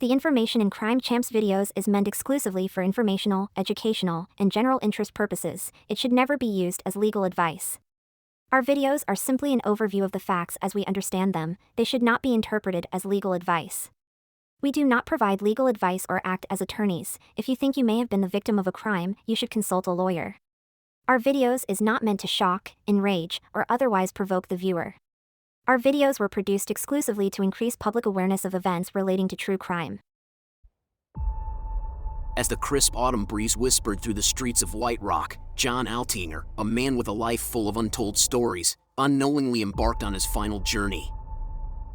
The information in Crime Champs videos is meant exclusively for informational, educational, and general interest purposes. It should never be used as legal advice. Our videos are simply an overview of the facts as we understand them. They should not be interpreted as legal advice. We do not provide legal advice or act as attorneys. If you think you may have been the victim of a crime, you should consult a lawyer. Our videos is not meant to shock, enrage, or otherwise provoke the viewer. Our videos were produced exclusively to increase public awareness of events relating to true crime. As the crisp autumn breeze whispered through the streets of White Rock, John Altinger, a man with a life full of untold stories, unknowingly embarked on his final journey.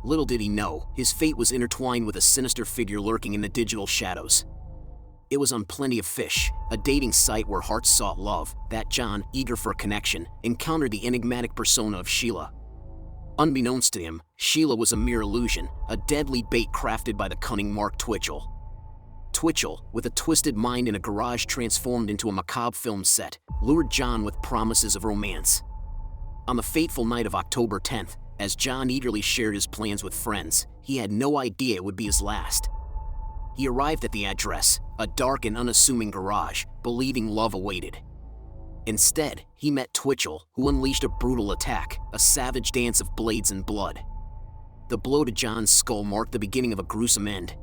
Little did he know, his fate was intertwined with a sinister figure lurking in the digital shadows. It was on Plenty of Fish, a dating site where hearts sought love, that John, eager for a connection, encountered the enigmatic persona of Sheila. Unbeknownst to him, Sheila was a mere illusion, a deadly bait crafted by the cunning Mark Twitchell. Twitchell, with a twisted mind and a garage transformed into a macabre film set, lured John with promises of romance. On the fateful night of October 10th, as John eagerly shared his plans with friends, he had no idea it would be his last. He arrived at the address, a dark and unassuming garage, believing love awaited. Instead, he met Twitchell, who unleashed a brutal attack, a savage dance of blades and blood. The blow to John's skull marked the beginning of a gruesome end.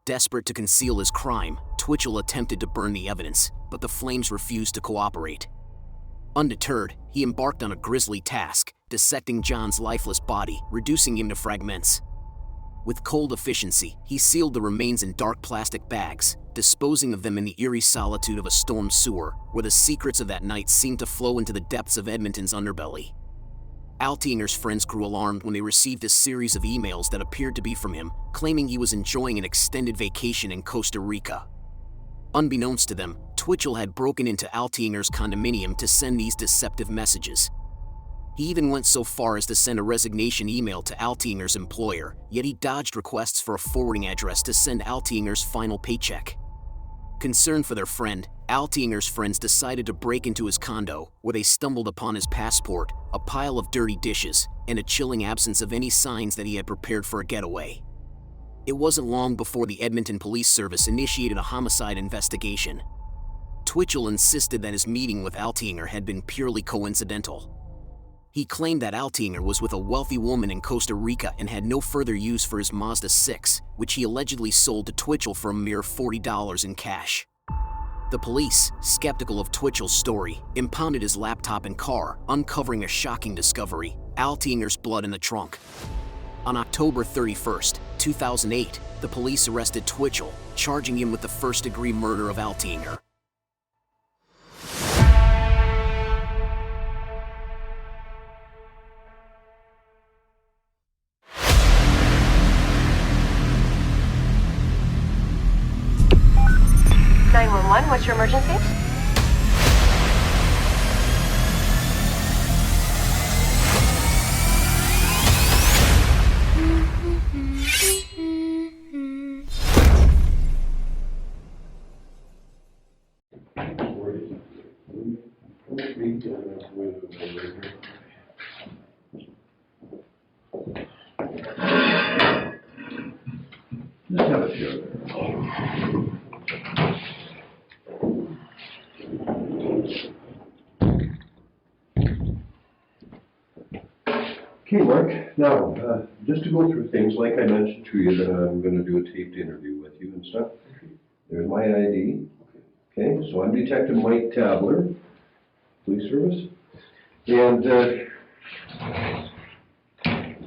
Desperate to conceal his crime, Twitchell attempted to burn the evidence, but the flames refused to cooperate. Undeterred, he embarked on a grisly task, dissecting John's lifeless body, reducing him to fragments. With cold efficiency, he sealed the remains in dark plastic bags, disposing of them in the eerie solitude of a storm sewer, where the secrets of that night seemed to flow into the depths of Edmonton's underbelly. Altinger's friends grew alarmed when they received a series of emails that appeared to be from him, claiming he was enjoying an extended vacation in Costa Rica. Unbeknownst to them, Twitchell had broken into Altinger's condominium to send these deceptive messages. He even went so far as to send a resignation email to Altinger's employer, yet he dodged requests for a forwarding address to send Altinger's final paycheck. Concerned for their friend, Altinger's friends decided to break into his condo, where they stumbled upon his passport, a pile of dirty dishes, and a chilling absence of any signs that he had prepared for a getaway. It wasn't long before the Edmonton Police Service initiated a homicide investigation. Twitchell insisted that his meeting with Altinger had been purely coincidental. He claimed that Altinger was with a wealthy woman in Costa Rica and had no further use for his Mazda 6, which he allegedly sold to Twitchell for a mere $40 in cash. The police, skeptical of Twitchell's story, impounded his laptop and car, uncovering a shocking discovery: Altinger's blood in the trunk. On October 31st, 2008, the police arrested Twitchell, charging him with the first-degree murder of Altinger. What's your emergency? Just have a chair. Okay, Mark. Now, just to go through things, like I mentioned to you, that I'm going to do a taped interview with you and stuff. There's my ID. Okay, so I'm Detective Mike Tabler, Police Service. And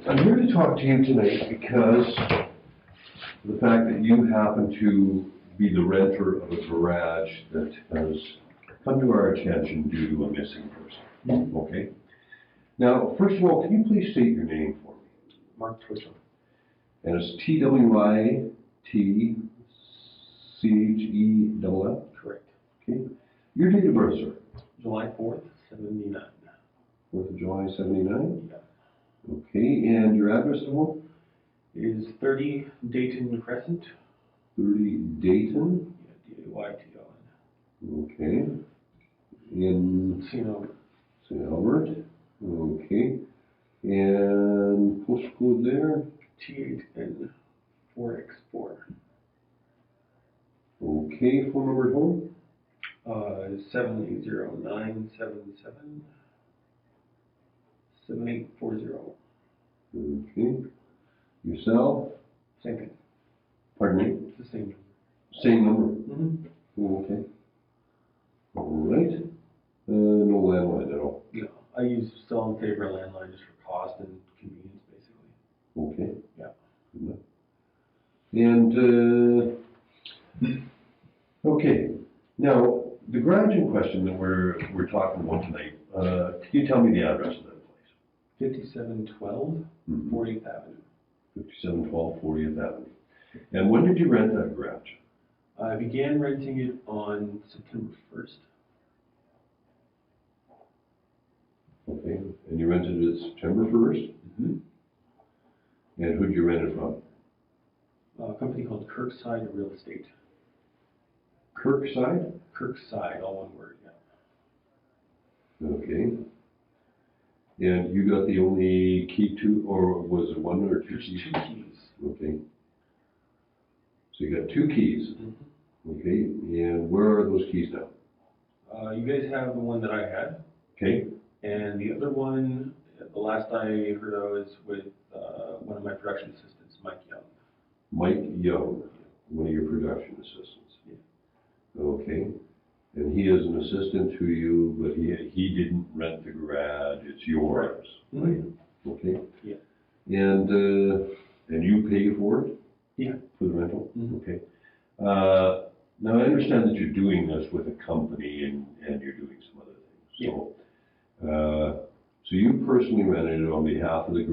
I'm here to talk to you tonight because of the fact that you happen to be the renter of a garage that has come to our attention due to a missing person. Okay? Now, first of all, can you please state your name for me? Mark Twitchell. And it's Twitchell? Correct. Okay. Your date of birth, sir? July 4th, 79. 4th of July, 79? Yeah. Okay, and your address to home? Is 30 Dayton Crescent. 30 Dayton? Yeah, D-A-Y-T-O-N. Okay. In St. Albert. St. Albert? Okay. And postcode there? T8N4X4. Okay, phone number at home? 780-977-7840. Okay. Yourself? Same thing. Pardon me? It's the same. Same number? Mm-hmm. Okay. All right. No landline at all? No, I still favor a landline just for cost and convenience, basically. Okay. Yeah. And, okay. Now, the garage in question that we're talking about tonight, can you tell me the address of that place? 5712 40th Avenue. 5712 40th Avenue. And when did you rent that garage? I began renting it on September 1st. Okay. And you rented it September 1st? Mm-hmm. And who'd you rent it from? A company called Kirkside Real Estate. Kirkside? Kirkside, all one word, yeah. Okay. And you got the only key to, or was it one or two There's keys? 2 keys. Okay. So you got 2 keys. Mm-hmm. Okay. And where are those keys now? You guys have the one that I had, Okay. and the other one, the last I heard of, is with one of my production assistants, Mike Young. Mike Young, one of your production assistants. Yeah. Okay. And he is an assistant to you, but he didn't rent the garage, it's yours, right? Mm-hmm. Okay. Yeah. And you pay for it? Yeah. For the rental? Mm-hmm. Okay. Now I understand that you're doing this with a company and you're doing some other things. Yeah. So you personally rented it on behalf of the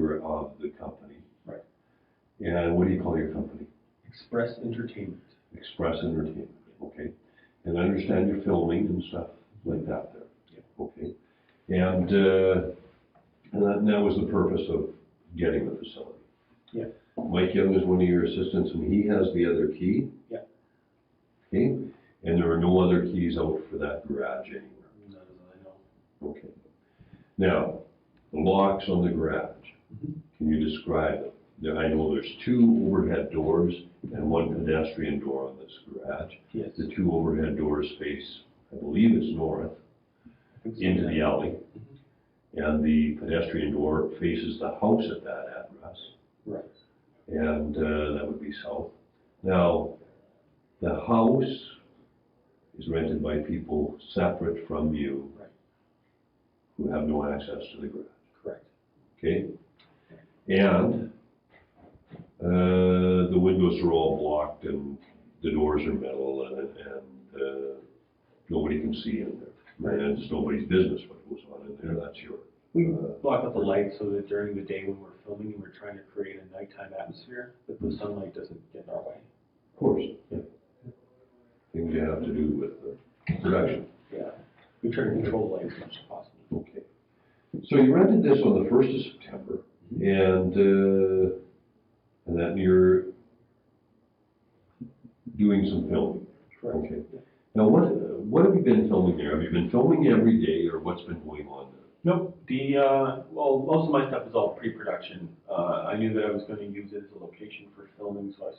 company. Right. And what do you call your company? Express Entertainment. Express Entertainment. Okay. And I understand you're filming and stuff like that there. Yeah. Okay. And that was the purpose of getting the facility. Yeah. Mike Young is one of your assistants, and he has the other key. Yeah. Okay. And there are no other keys out for that garage anywhere. None that I know. Okay. Now, the locks on the garage. Mm-hmm. Can you describe them? I know there's 2 overhead doors and 1 pedestrian door on this garage. Yes. The 2 overhead doors face, I believe it's north, I think so, into yeah. the alley. Mm-hmm. And the pedestrian door faces the house at that address. Right. And that would be south. Now, the house is rented by people separate from you, Right. who have no access to the garage. Correct. Okay? And the windows are all blocked and the doors are metal and nobody can see in there. Right. And it's nobody's business what goes on in there, that's your. We block out the lights so that during the day when we're filming and we're trying to create a nighttime atmosphere, that the sunlight doesn't get in our way. Of course, yeah. Things you have to do with the production. Yeah. We try to control the lights as much as possible. Okay. So you rented this on the 1st of September, and then you're doing some filming. Correct. Okay. Now, what have you been filming there? Have you been filming every day, or what's been going on there? Nope. Well, most of my stuff is all pre-production. I knew that I was going to use it as a location for filming, so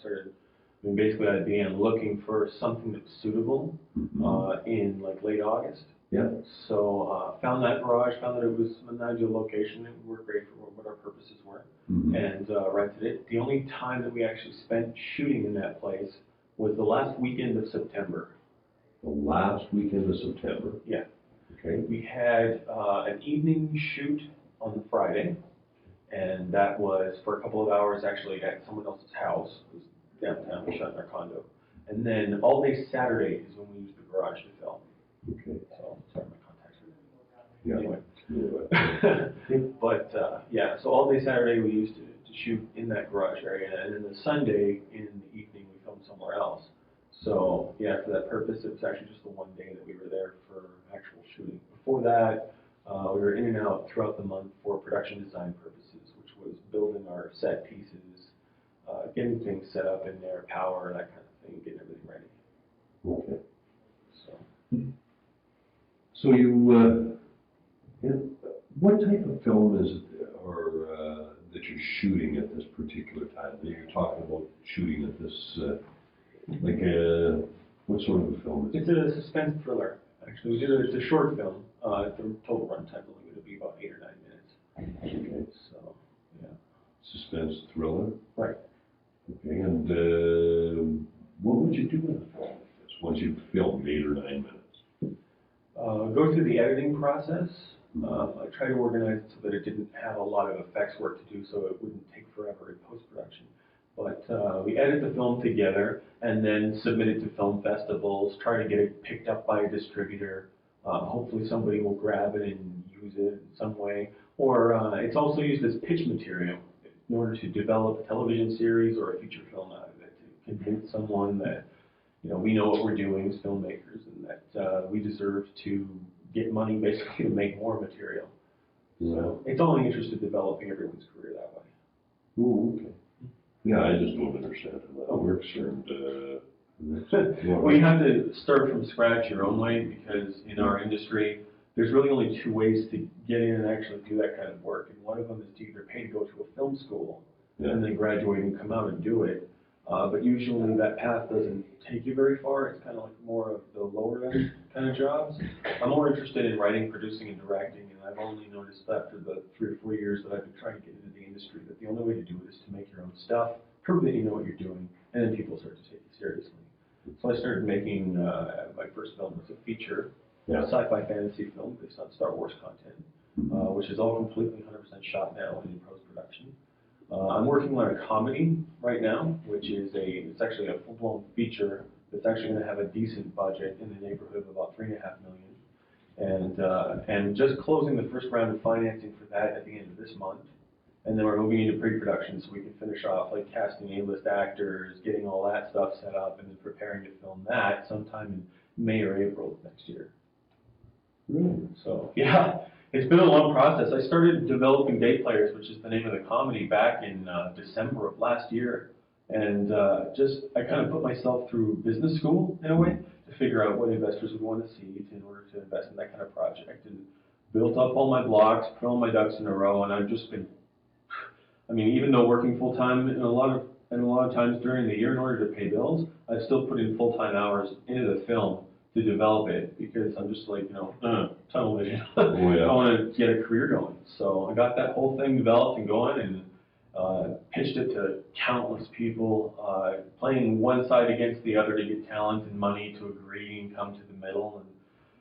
basically I began looking for something that was suitable in like late August. Yeah. So found that garage, found that it was an ideal location, it worked great for what our purposes were, and rented it. The only time that we actually spent shooting in that place was the last weekend of September. The last weekend of September. Yeah. Okay. We had an evening shoot on the Friday, and that was for a couple of hours actually at someone else's house. It was downtown, we shot in their condo. And then all day Saturday is when we used the garage to film. Okay. So, sorry, my contacts are Yeah. anyway. Yeah. But yeah, so all day Saturday we used to shoot in that garage area, and then the Sunday in the evening we filmed somewhere else. So yeah, for that purpose, it was actually just the one day that we were there for actual shooting. Before that, we were in and out throughout the month for production design purposes, which was building our set pieces, getting things set up in there, power, that kind of thing, getting everything ready. Okay. So you, what type of film is it, or that you're shooting at this particular time? That you're talking about shooting at this, what What sort of a film is it? It's a suspense thriller, actually. It's a short film. The total runtime is only going to be about 8 or 9 minutes. Okay. So, yeah. Suspense thriller? Right. Okay, and what would you do in a film like this once you've filmed 8 or 9 minutes? Go through the editing process. I try to organize it so that it didn't have a lot of effects work to do, so it wouldn't take forever in post-production. But we edit the film together and then submit it to film festivals, try to get it picked up by a distributor. Hopefully somebody will grab it and use it in some way. Or it's also used as pitch material in order to develop a television series or a feature film out of it, to convince someone that, you know, we know what we're doing as filmmakers and that we deserve to get money basically to make more material. So it's all in the interest of developing everyone's career that way. Oh, okay. Yeah, I just don't understand how that works, and Well, you have to start from scratch your own way, because in our industry, there's really only 2 ways to get in and actually do that kind of work. And one of them is to either pay to go to a film school and then graduate and come out and do it. But usually that path doesn't take you very far. It's kind of like more of the lower end kind of jobs. I'm more interested in writing, producing, and directing, and I've only noticed after the 3 or 4 years that I've been trying to get into the industry that the only way to do it is to make your own stuff, prove that you know what you're doing, and then people start to take you seriously. So I started making my first film was a feature, sci-fi fantasy film based on Star Wars content, which is all completely 100% shot now and in post-production. I'm working on a comedy right now, which is it's actually a full-blown feature that's actually going to have a decent budget in the neighborhood of about $3.5 million, and just closing the first round of financing for that at the end of this month, and then we're moving into pre-production so we can finish off like casting A-list actors, getting all that stuff set up, and then preparing to film that sometime in May or April of next year. really? So yeah. It's been a long process. I started developing Day Players, which is the name of the comedy, back in December of last year. And I kind of put myself through business school, in a way, to figure out what investors would want to see in order to invest in that kind of project. And built up all my blocks, put all my ducks in a row, and I've just been, I mean, even though working full-time in a lot of times during the year in order to pay bills, I've still put in full-time hours into the film to develop it, because I'm just like, tunnel vision. Oh, yeah. I want to get a career going. So I got that whole thing developed and going, and pitched it to countless people, playing one side against the other to get talent and money to agree and come to the middle.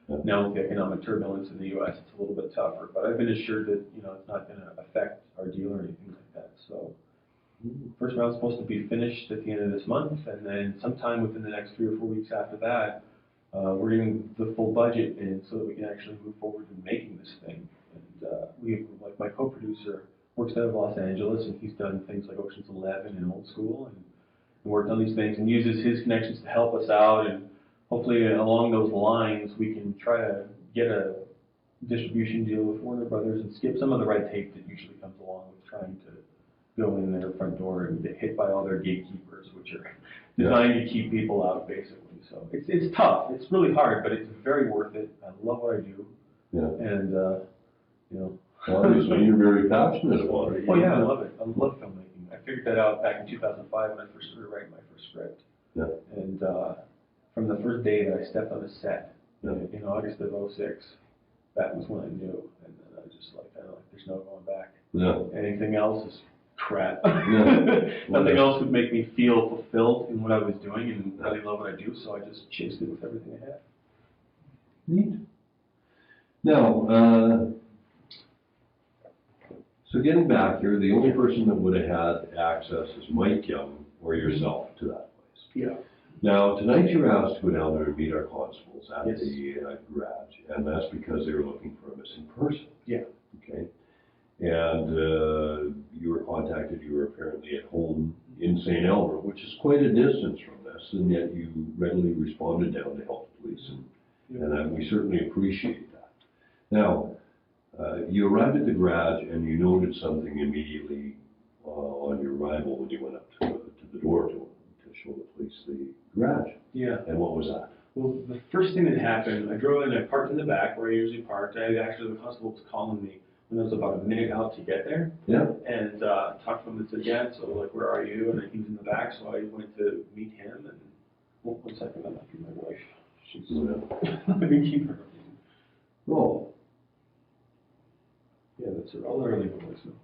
And now with the economic turbulence in the U.S., it's a little bit tougher. But I've been assured that it's not going to affect our deal or anything like that. So first round's supposed to be finished at the end of this month, and then sometime within the next 3 or 4 weeks after that, we're getting the full budget in so that we can actually move forward in making this thing. And like my co-producer works out of Los Angeles, and he's done things like Ocean's 11 and Old School, and worked on these things and uses his connections to help us out. And hopefully along those lines, we can try to get a distribution deal with Warner Brothers and skip some of the red tape that usually comes along with trying to go in their front door and get hit by all their gatekeepers, which are designed to keep people out, basically. So it's tough. It's really hard, but it's very worth it. I love what I do. Yeah. And, Obviously, you're very passionate about it. Oh, yeah, I love it. I love filmmaking. I figured that out back in 2005 when I first started writing my first script. Yeah. And from the first day that I stepped on a set in August of '06, that was when I knew. And then I just there's no going back. Yeah. Anything else is crap. Yeah. Nothing else would make me feel fulfilled in what I was doing and really love what I do, so I just chased it with everything I had. Neat. Now, so getting back here, the only person that would have had access is Mike Young or yourself to that place. Yeah. Now, tonight you were asked to go down there and meet our constables at Yes. the garage, and that's because they were looking for a missing person. Yeah. Okay. And you were contacted, you were apparently at home in St. Elmer, which is quite a distance from this, and yet you readily responded down to help the police, and we certainly appreciate that. Now, you arrived at the garage and you noted something immediately on your arrival when you went up to the door to show the police the garage. Yeah. And what was that? Well, the first thing that happened, I drove in, I parked in the back where I usually parked. The constable was calling me when I was about a minute out to get there. Yeah. And talked to him and said, yeah, so where are you? And he was in the back, so I went to meet him, and One second, that might be my wife. She's Yeah. let me keep her. Oh. Yeah, that's her. I'll let her leave a voicemail.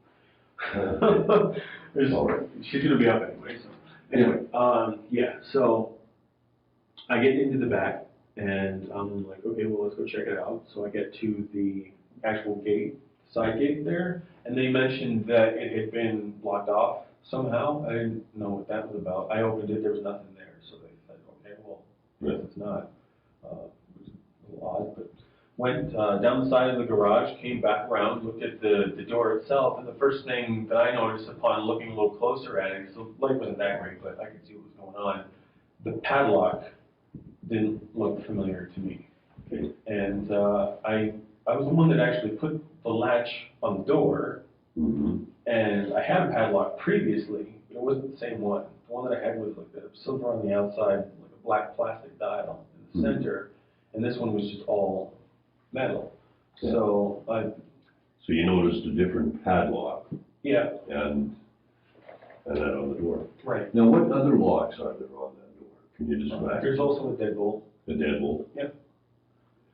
All right. She's gonna be up anyway, so. Anyway, yeah, so I get into the back and I'm like, okay, well, let's go check it out. So I get to the actual gate, side gate there, and they mentioned that it had been blocked off somehow. I didn't know what that was about. I opened it, there was nothing there, so they said, okay, well, I guess it's not. It was a little odd, but went down the side of the garage, came back around, looked at the door itself, and the first thing that I noticed upon looking a little closer at it, because the light wasn't that great, but I could see what was going on, the padlock didn't look familiar to me. Okay. And I was the one that actually put the latch on the door, and I had a padlock previously, but it wasn't the same one. The one that I had was like the silver on the outside, like a black plastic dial in the center, and this one was just all metal. Yeah. So So you noticed a different padlock yeah, and that on the door. right. Now, what other locks are there on that door? Can you describe? There's also a deadbolt. A deadbolt? Yep.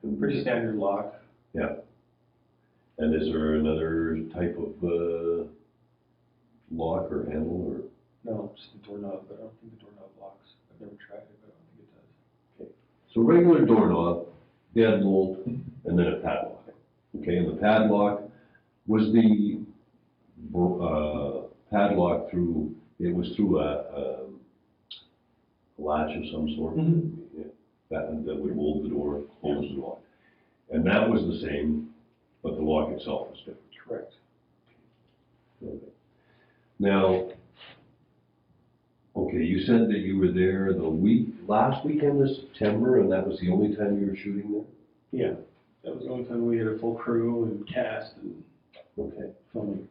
And- Pretty standard lock. Yeah. And is there another type of lock or handle or? No, just the doorknob, but I don't think the doorknob locks. I've never tried it, but I don't think it does. Okay. So regular doorknob, deadbolt, and then a padlock. Okay, and the padlock, was the padlock through, it was through a latch of some sort? Yeah, that would hold the door, close the lock. And that was the same, but the lock itself was different. Correct. Okay. Now, okay, you said that you were there last weekend of September, and that was the only time you were shooting there? Yeah, that was the only time we had a full crew and cast and Okay, filming.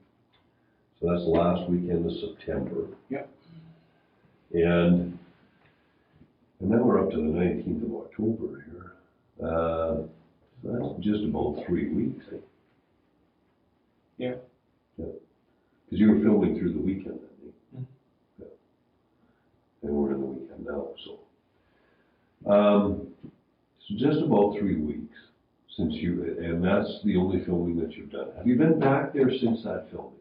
so that's the last weekend of September. Yep. And then we're up to the 19th of October here. So that's just about 3 weeks, eh? Yeah. Yeah. Because you were filming through the weekend, didn't you? Yeah. And we're in the weekend now, so. So just about 3 weeks since and that's the only filming that you've done. Have you been back there since that filming?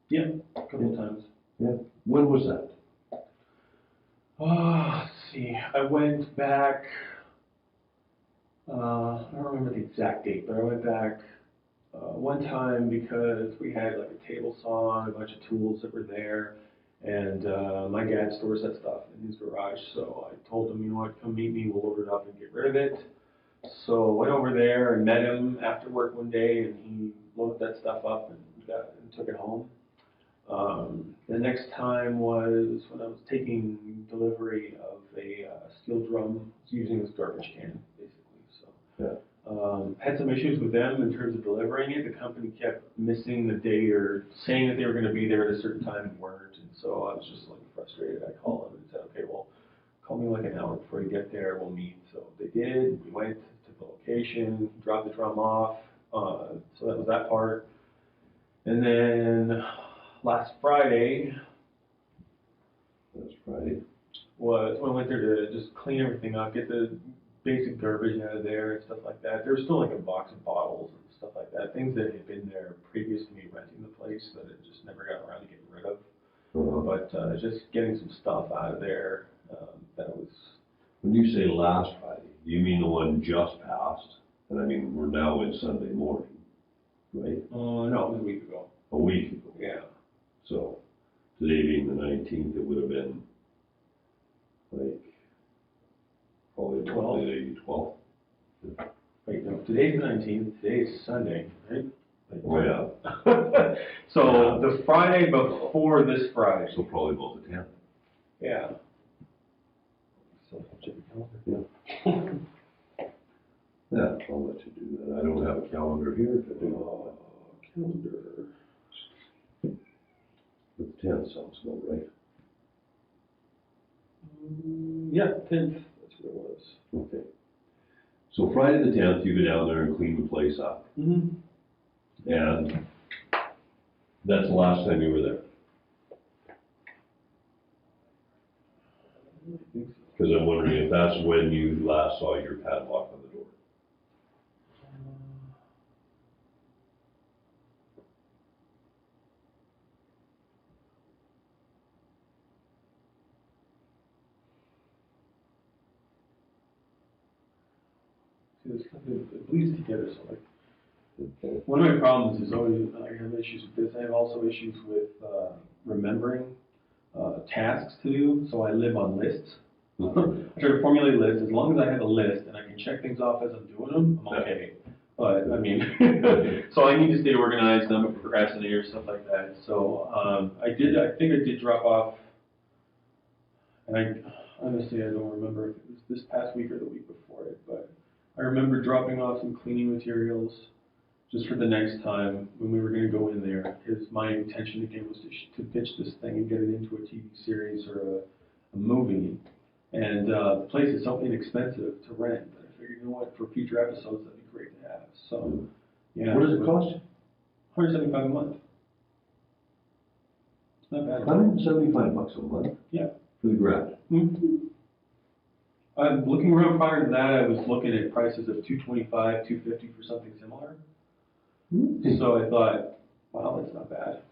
Yeah, a couple of times. Yeah. When was that? Oh, let's see. I went back, I don't remember the exact date, but I went back one time because we had like a table saw and a bunch of tools that were there, and my dad stores that stuff in his garage, so I told him, you know what, come meet me, we'll load it up and get rid of it. So I went over there and met him after work one day, and he loaded that stuff up and took it home. The next time was when I was taking delivery of a steel drum, using this garbage can, basically. So, Yeah. had some issues with them in terms of delivering it. The company kept missing the day or saying that they were going to be there at a certain time and weren't. And so I was just like frustrated. I called them and said, okay, well, call me like an hour before you get there, we'll meet. So they did. We went to the location, dropped the drum off. So that was that part. And then last Friday That's Friday. was when I went there to just clean everything up, get the basic garbage out of there and stuff like that. There was still like a box of bottles and stuff like that, things that had been there previous to me renting the place that I just never got around to getting rid of. But just getting some stuff out of there, that was... When you say last Friday, do you mean the one just passed? And I mean, we're now in Sunday morning, right? no, it was a week ago. A week ago. Yeah. So, today being the 19th, it would have been like, probably 12th. the 12th. Wait, no, today's the 19th, today's Sunday, right? Oh, yeah. So the Friday before this Friday. So probably about the 10th. Yeah. So check your calendar. Yeah. Yeah, I'll let you do that. I don't have a calendar here to do. Calendar. But the 10th sounds about right. Yeah, 10th, that's what it was. Okay. So Friday the 10th, you go down there and clean the place up. Mm-hmm. And that's the last time you were there. Because I'm wondering if that's when you last saw your padlock on the door. It bleeds together, so like, Okay. one of my problems is always, I have issues with this, I have also issues with remembering tasks to do, so I live on lists. I try to formulate lists, as long as I have a list and I can check things off as I'm doing them, I'm okay. But, I mean, so I need to stay organized, I'm a procrastinator, stuff like that, so I think I did drop off, and honestly, I don't remember if it was this past week or the week before it, but I remember dropping off some cleaning materials just for the next time when we were going to go in there, because my intention again was to pitch this thing and get it into a TV series or a movie. And the place is so inexpensive to rent that I figured, you know what, for future episodes, that'd be great to have. So, yeah. What does it cost? $175 a month. It's not bad. $175 a month? Yeah. For the garage? Mm-hmm. Looking around prior to that, I was looking at prices of $225, $250 for something similar. Mm-hmm. So I thought, wow, that's not bad.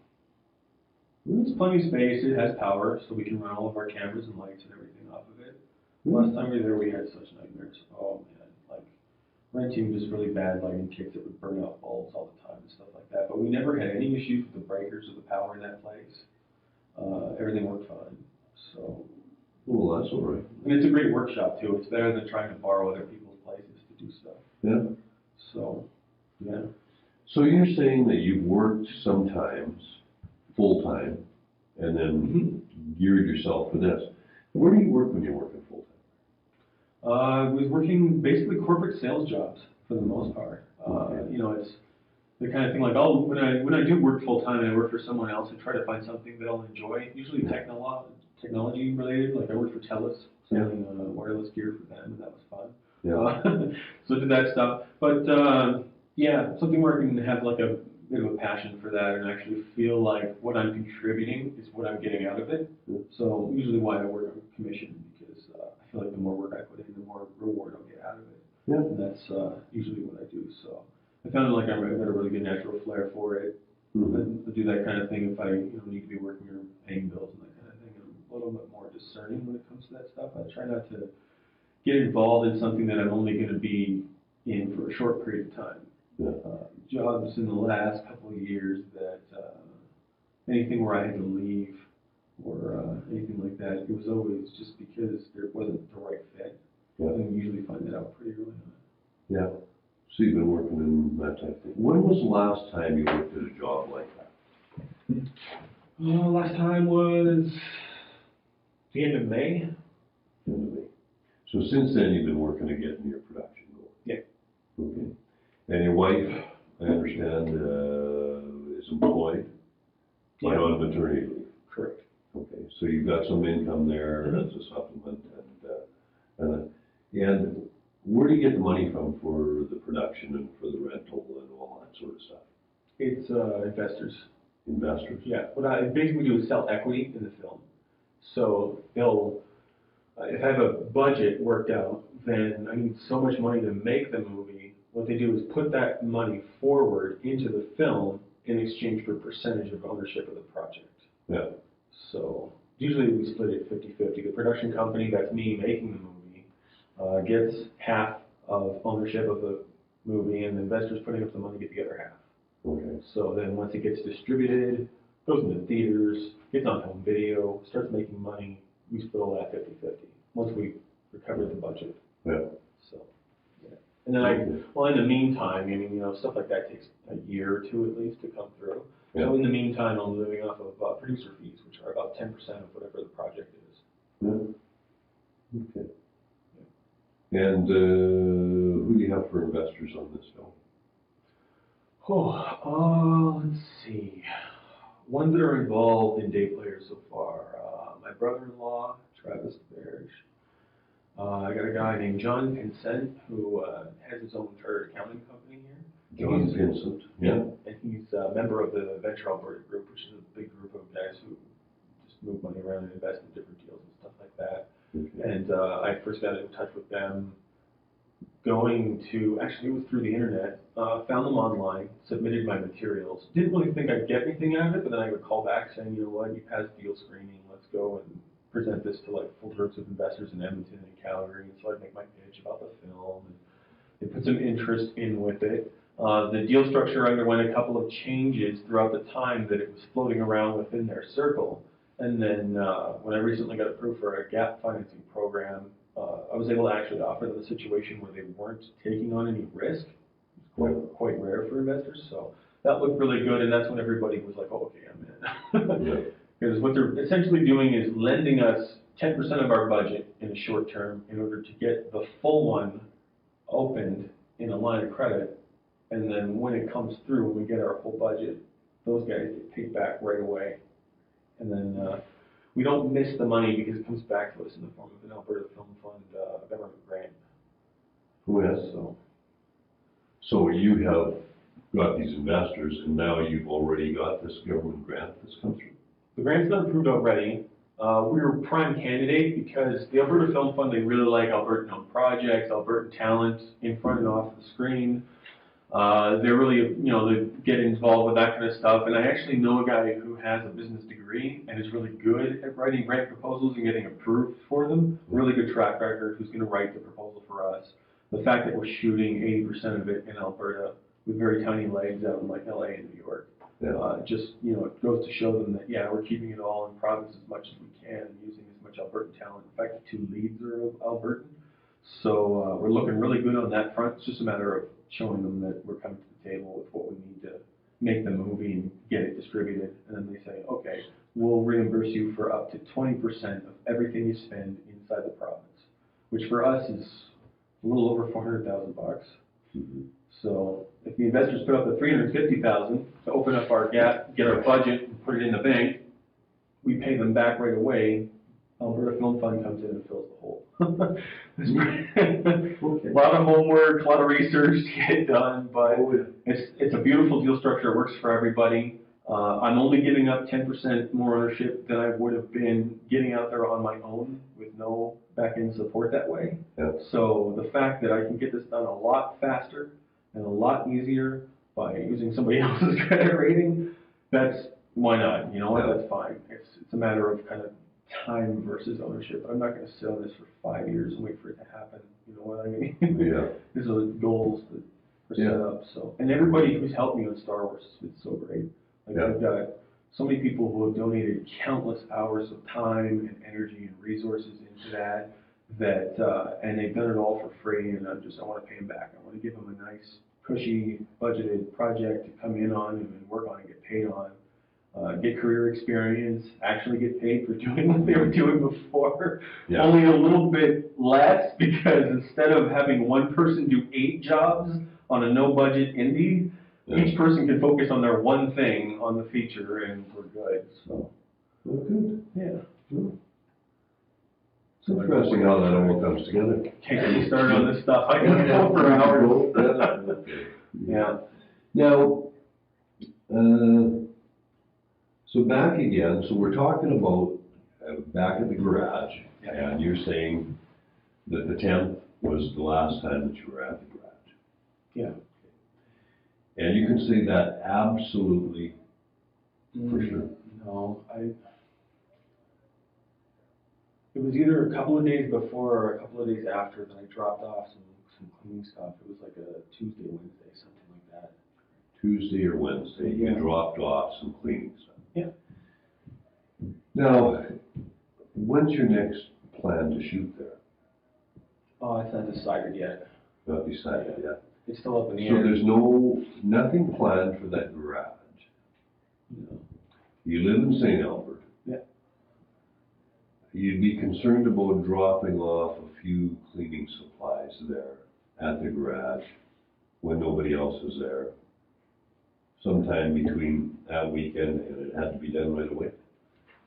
It's plenty of space, it has power, so we can run all of our cameras and lights and everything off of it. Last time we were there, we had such nightmares. Oh man, like renting just really bad lighting kits that would burn out bulbs all the time and stuff like that. But we never had any issues with the breakers or the power in that place. Everything worked fine. So. Well, that's all right. And it's a great workshop too. It's better than trying to borrow other people's places to do stuff. Yeah. So, yeah. So you're saying that you've worked sometimes full-time and then geared yourself for this. Where do you work when you're working full-time? I was working basically corporate sales jobs for the most part. You know, it's the kind of thing like, when I do work full-time and I work for someone else, I try to find something that I'll enjoy, usually technology related. Like I worked for TELUS, selling wireless gear for them, and that was fun. Yeah. So I did that stuff. But yeah, something where I can have like a bit of a passion for that and actually feel like what I'm contributing is what I'm getting out of it. So usually why I work on commission, because I feel like the more work I put in, the more reward I'll get out of it. Yeah. And that's usually what I do. So I found like I've got a really good natural flair for it. I do that kind of thing if I need to be working or paying bills and that kind of thing. I'm a little bit more discerning when it comes to that stuff. I try not to get involved in something that I'm only going to be in for a short period of time. Jobs in the last couple of years that anything where I had to leave or anything like that, it was always just because there wasn't the right fit. Yeah. And you usually find that out pretty early on. Yeah. So you've been working in that type of thing. When was the last time you worked at a job like that? Last time was the end of May. End of May. So since then you've been working to get your production going? Yeah. Okay. And your wife, I understand, is employed, but on maternity leave. Correct. Okay, so you've got some income there as a supplement, and where do you get the money from for the production and for the rental and all that sort of stuff? It's investors. Investors? Yeah. What I basically do is sell equity in the film. So they'll, if I have a budget worked out, then I need so much money to make the movie. What they do is put that money forward into the film in exchange for percentage of ownership of the project. Yeah. So usually we split it 50-50. The production company, that's me making the movie, gets half of ownership of the movie, and the investors putting up the money get the other half. Okay. So then once it gets distributed, goes into theaters, gets on home video, starts making money, we split all that 50-50 once we recover the budget. Yeah. So, yeah. And then in the meantime, I mean, stuff like that takes a year or two at least to come through. Yeah. So in the meantime, I'm living off of producer fees, which are about 10% of whatever the project is. Yeah. Okay. And who do you have for investors on this film? Let's see. Ones that are involved in day players so far. My brother-in-law, Travis Berge. I got a guy named John Pinsent who has his own chartered accounting company here. John Pinsent. Yeah. And he's a member of the Venture Alberta group, which is a big group of guys who just move money around and invest in different deals and stuff like that. And I first got in touch with them actually it was through the internet, found them online, submitted my materials. Didn't really think I'd get anything out of it, but then I would call back saying, you know what, you passed deal screening, let's go and present this to like full groups of investors in Edmonton and Calgary. And so I'd make my pitch about the film, and they put some interest in with it. The deal structure underwent a couple of changes throughout the time that it was floating around within their circle. And then when I recently got approved for a gap financing program, I was able to actually offer them a situation where they weren't taking on any risk. It's quite rare for investors, so that looked really good, and that's when everybody was like, oh, okay, I'm in. Because what they're essentially doing is lending us 10% of our budget in the short term in order to get the full one opened in a line of credit, and then when it comes through, when we get our full budget, those guys get paid back right away. And then we don't miss the money because it comes back to us in the form of an Alberta Film Fund government grant. Oh, yes. So you have got these investors, and now you've already got this government grant that's come through? The grant's not approved already. We're a prime candidate because the Alberta Film Fund, they really like Albertan-owned projects, Albertan talent in front and off the screen. They're really, they get involved with that kind of stuff. And I actually know a guy who has a business degree and is really good at writing grant proposals and getting approved for them. Really good track record, who's going to write the proposal for us. The fact that we're shooting 80% of it in Alberta with very tiny legs out in like LA and New York. It goes to show them that, yeah, we're keeping it all in province as much as we can and using as much Albertan talent. In fact, the 2 leads are Albertan. So we're looking really good on that front. It's just a matter of showing them that we're coming to the table with what we need to make the movie and get it distributed. And then they say, okay, we'll reimburse you for up to 20% of everything you spend inside the province, which for us is a little over $400,000 bucks. Mm-hmm. So if the investors put up the $350,000 to open up our gap, get our budget, and put it in the bank, we pay them back right away. Alberta Film Fund comes in and fills the hole. A lot of homework, a lot of research to get done, but it's a beautiful deal structure. It works for everybody. I'm only giving up 10% more ownership than I would have been getting out there on my own with no back-end support that way. Yeah. So the fact that I can get this done a lot faster and a lot easier by using somebody else's credit rating, why not? You know what? That's fine. It's a matter of kind of time versus ownership. I'm not going to sit on this for 5 years and wait for it to happen. You know what I mean? Yeah. These are the goals that are set up. So, and everybody who's helped me on Star Wars has been so great. I've got so many people who have donated countless hours of time and energy and resources into that, and they've done it all for free, and I want to pay them back. I want to give them a nice, cushy, budgeted project to come in on and work on and get paid on. Get career experience, actually get paid for doing what they were doing before. Yeah. Only a little bit less, because instead of having one person do 8 jobs on a no-budget indie, each person can focus on their one thing on the feature, and we're good. So, good. Yeah. Good. It's interesting how that all comes together. Can't get started on this stuff. I can go for hours. Yeah. Now, so back again, so we're talking about back at the garage, and you're saying that the 10th was the last time that you were at the garage. Yeah. And you can say that absolutely for sure. No, it was either a couple of days before or a couple of days after that I dropped off some cleaning stuff. It was like a Tuesday, Wednesday, something like that. Tuesday or Wednesday, you dropped off some cleaning stuff. Yeah. Now, when's your next plan to shoot there? Oh, it's not decided yet. Not decided yet. It's still up in the air. So there's nothing planned for that garage? No. You live in St. Albert. Yeah. You'd be concerned about dropping off a few cleaning supplies there at the garage when nobody else is there, sometime between that weekend, and it had to be done right away?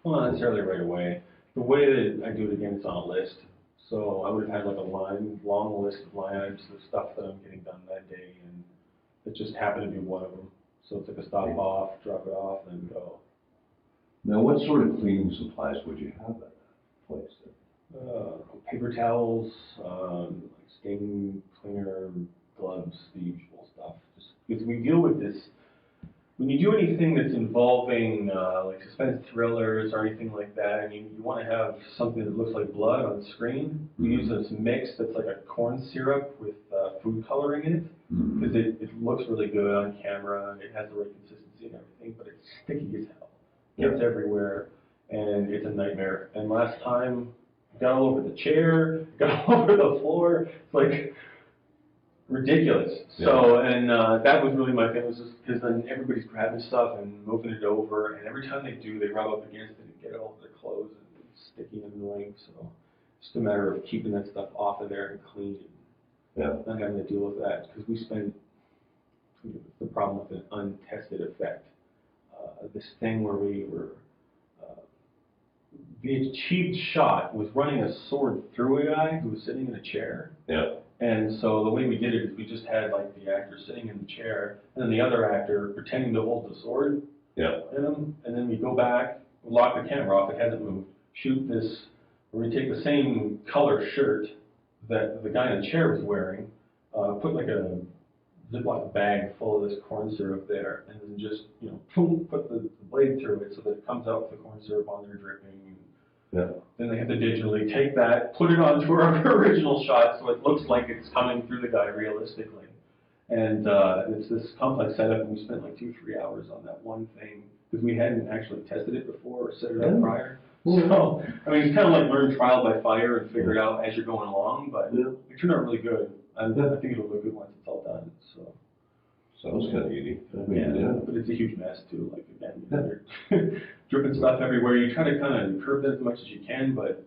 Well, not necessarily right away. The way that I do it again, it's on a list. So I would have had like a long list of line items of stuff that I'm getting done that day, and it just happened to be one of them. So it's like a stop off, drop it off, and then go. Now, what sort of cleaning supplies would you have at that place then? paper towels, like stain cleaner, gloves, the usual stuff. Just because we deal with this, when you do anything that's involving like suspense thrillers or anything like that, and you want to have something that looks like blood on screen, we use this mix that's like a corn syrup with food coloring in it, because it looks really good on camera and it has the right consistency and everything, but it's sticky as hell. Gets everywhere, and it's a nightmare. And last time, it got all over the chair, got all over the floor. It's like ridiculous. Yeah. So, and that was really my thing, was just because then everybody's grabbing stuff and moving it over, and every time they do, they rub up against it and get it all over their clothes, and it's sticky and annoying. So, it's just a matter of keeping that stuff off of there and clean, and not having to deal with that, because we spent the problem with an untested effect. This thing where we were, the achieved shot was running a sword through a guy who was sitting in a chair. Yeah. And so the way we did it is we just had like the actor sitting in the chair, and then the other actor pretending to hold the sword. Yeah. In him, and then we go back, lock the camera off, it hasn't moved, shoot this, where we take the same color shirt that the guy in the chair was wearing, put like a Ziploc bag full of this corn syrup there, and then just, you know, boom, put the blade through it so that it comes out with the corn syrup on there dripping. Yeah. Then they have to digitally take that, put it onto our original shot so it looks like it's coming through the guy realistically. And it's this complex setup, and we spent like 2-3 hours on that one thing, because we hadn't actually tested it before or set it up prior. So, I mean, it's kind of like learn trial by fire and figure it out as you're going along, but it turned out really good. I think it'll look good once it's all done. So sounds kind of unique. I mean, but it's a huge mess too. Like again, you're dripping stuff everywhere. You try to kind of curb that as much as you can, but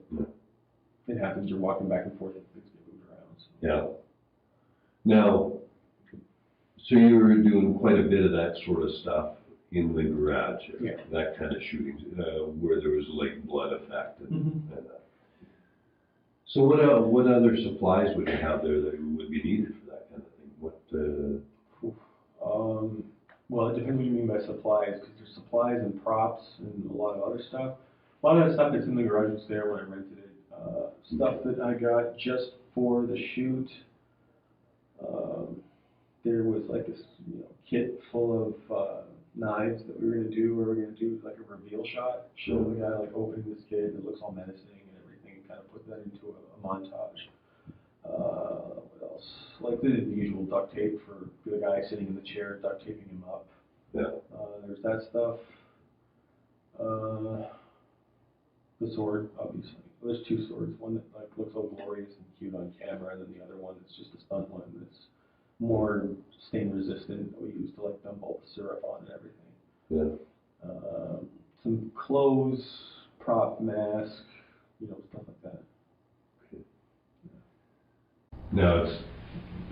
it happens. You're walking back and forth and things get moved around. So. Yeah. Now, so you were doing quite a bit of that sort of stuff in the garage, that kind of shooting, where there was like blood effect and that. So what other supplies would you have there that would be needed for that kind of thing? Well, it depends what you mean by supplies, because there's supplies and props and a lot of other stuff. A lot of that stuff that's in the garage was there when I rented it. Stuff that I got just for the shoot. There was like this, kit full of knives that we were going to do, where we were going to do like a reveal shot, show the guy like opening this kit, and it looks all menacing and everything, and kind of put that into a montage. What else? Like the usual duct tape for the guy sitting in the chair, duct taping him up. Yeah. There's that stuff. The sword, obviously. There's 2 swords. One that like looks all glorious and cute on camera, and then the other one that's just a stunt one that's more stain resistant, that we use to like dump all the syrup on and everything. Yeah. Some clothes, prop, mask, stuff like that. Now, it's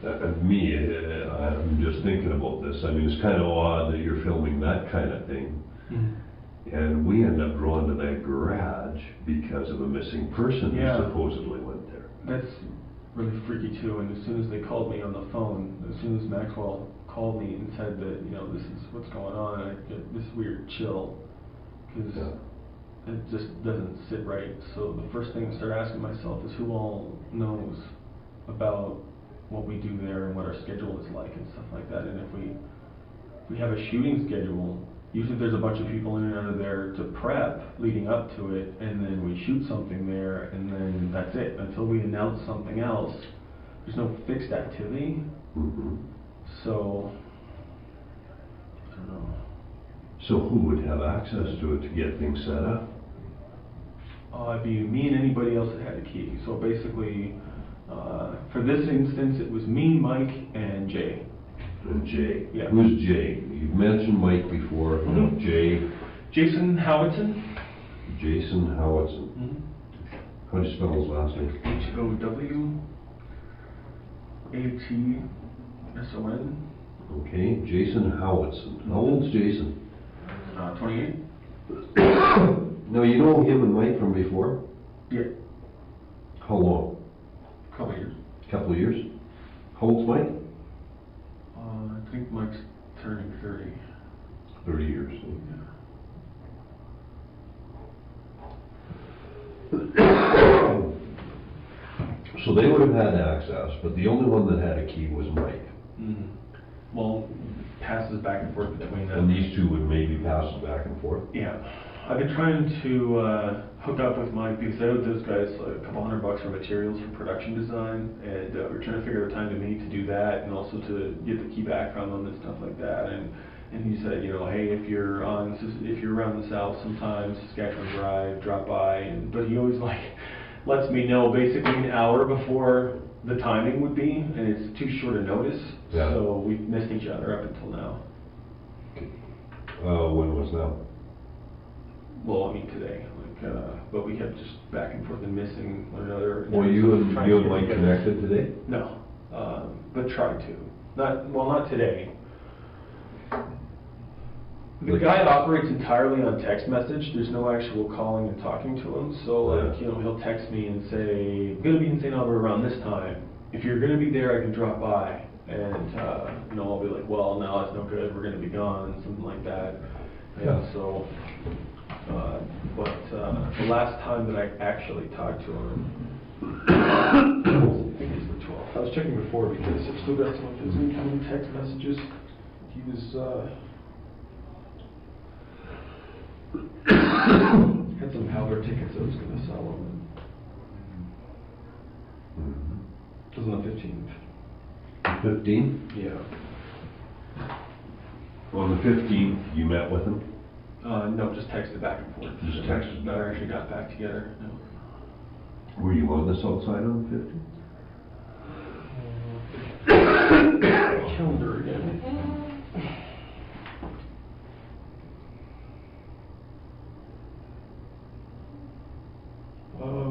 I'm just thinking about this. I mean, it's kind of odd that you're filming that kind of thing, and we end up drawn to that garage because of a missing person who supposedly went there. That's really freaky too. And as soon as they called me on the phone, as soon as Maxwell called me and said that this is what's going on, I get this weird chill, because it just doesn't sit right. So the first thing I start asking myself is, who all knows about what we do there and what our schedule is like and stuff like that. And if we have a shooting schedule, usually there's a bunch of people in and out of there to prep leading up to it, and then we shoot something there, and then that's it. Until we announce something else, there's no fixed activity. So, I don't know. So who would have access to it to get things set up? It'd be me and anybody else that had a key. So basically, for this instance, it was me, Mike, and Jay. And Jay. Yeah. Who's Jay? You've mentioned Mike before. Jay. Jason Howitson. Jason Howitson. How do you spell his last name? Howatson. Okay, Jason Howitson. How old's Jason? 28. Now, you know him and Mike from before? Yeah. How long? Couple years. Couple of years? How old's Mike? I think Mike's turning 30. 30 years. Yeah. So they would have had access, but the only one that had a key was Mike. Mm. Well, passes back and forth between them. And these two would maybe pass it back and forth? Yeah. I've been trying to hook up with Mike because I owed those guys like a couple $100 for materials for production design, and we're trying to figure out a time to meet to do that, and also to get the key back from them and stuff like that. And he said, you know, hey, if you're around the south sometime, Saskatchewan Drive, drop by. But he always like lets me know basically an hour before the timing would be, and it's too short a notice. Yeah. So we've missed each other up until now. When was that? Well, I mean today, but we kept just back and forth and missing one another. Well, you and Mike connected today? No, but tried to. Not today. The guy operates entirely on text message. There's no actual calling and talking to him. So, like, you know, he'll text me and say, "I'm gonna be in St. Albert around this time. If you're gonna be there, I can drop by." And you know, I'll be like, "Well, no, that's no good. We're gonna be gone," something like that. Yeah. And so, the last time that I actually talked to him, I think it's the 12th. I was checking before because I've still got some of his incoming text messages. He was had some Howler tickets I was going to sell him. It was on the 15th. 15th? Yeah. On the 15th, you met with him? No, just texted back and forth. Just texted back. Never actually got back together. No. Were you on the south side on the 15th? Calendar again.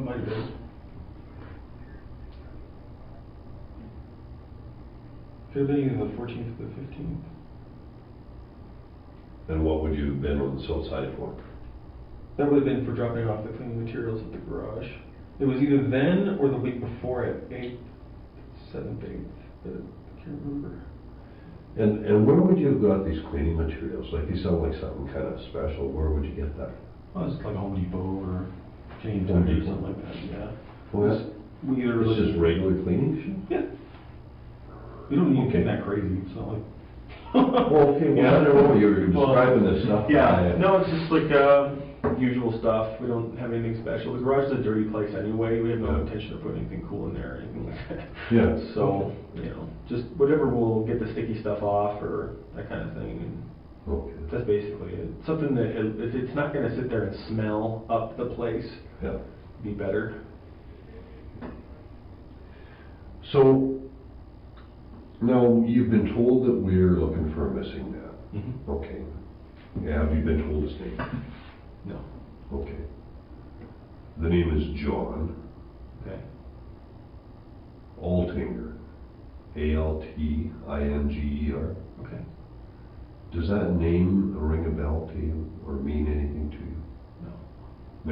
Might have been. Could have been either the 14th or the 15th. And what would you have been on the south side for? That would have been for dropping off the cleaning materials at the garage. It was either then or the week before it, 8th, 7th, 8th, but I can't remember. And where would you have got these cleaning materials? Like, these sound like something kind of special. Where would you get that? Oh, it's like Home Depot or Canadian Home Tire or Depot. something like that, yeah. Well, that's, We either this is regular cleaning shit? Yeah. We don't need Okay. anything that crazy, it's not like. Well, okay, well, I don't know, you're describing this stuff. Yeah, no, it's just like usual stuff. We don't have anything special. The garage is a dirty place anyway. We have no intention of putting anything cool in there or anything like that. Yeah. So, you know, just whatever will get the sticky stuff off or that kind of thing. And Okay. that's basically it. Something that, if it's not going to sit there and smell up the place, Yeah. be better. So, now, you've been told that we're looking for a missing man. Mm-hmm. Okay. Yeah, have you been told his name? No. Okay. The name is John Okay. Altinger. Altinger. Okay. Does that name ring a bell to you or mean anything to you? No.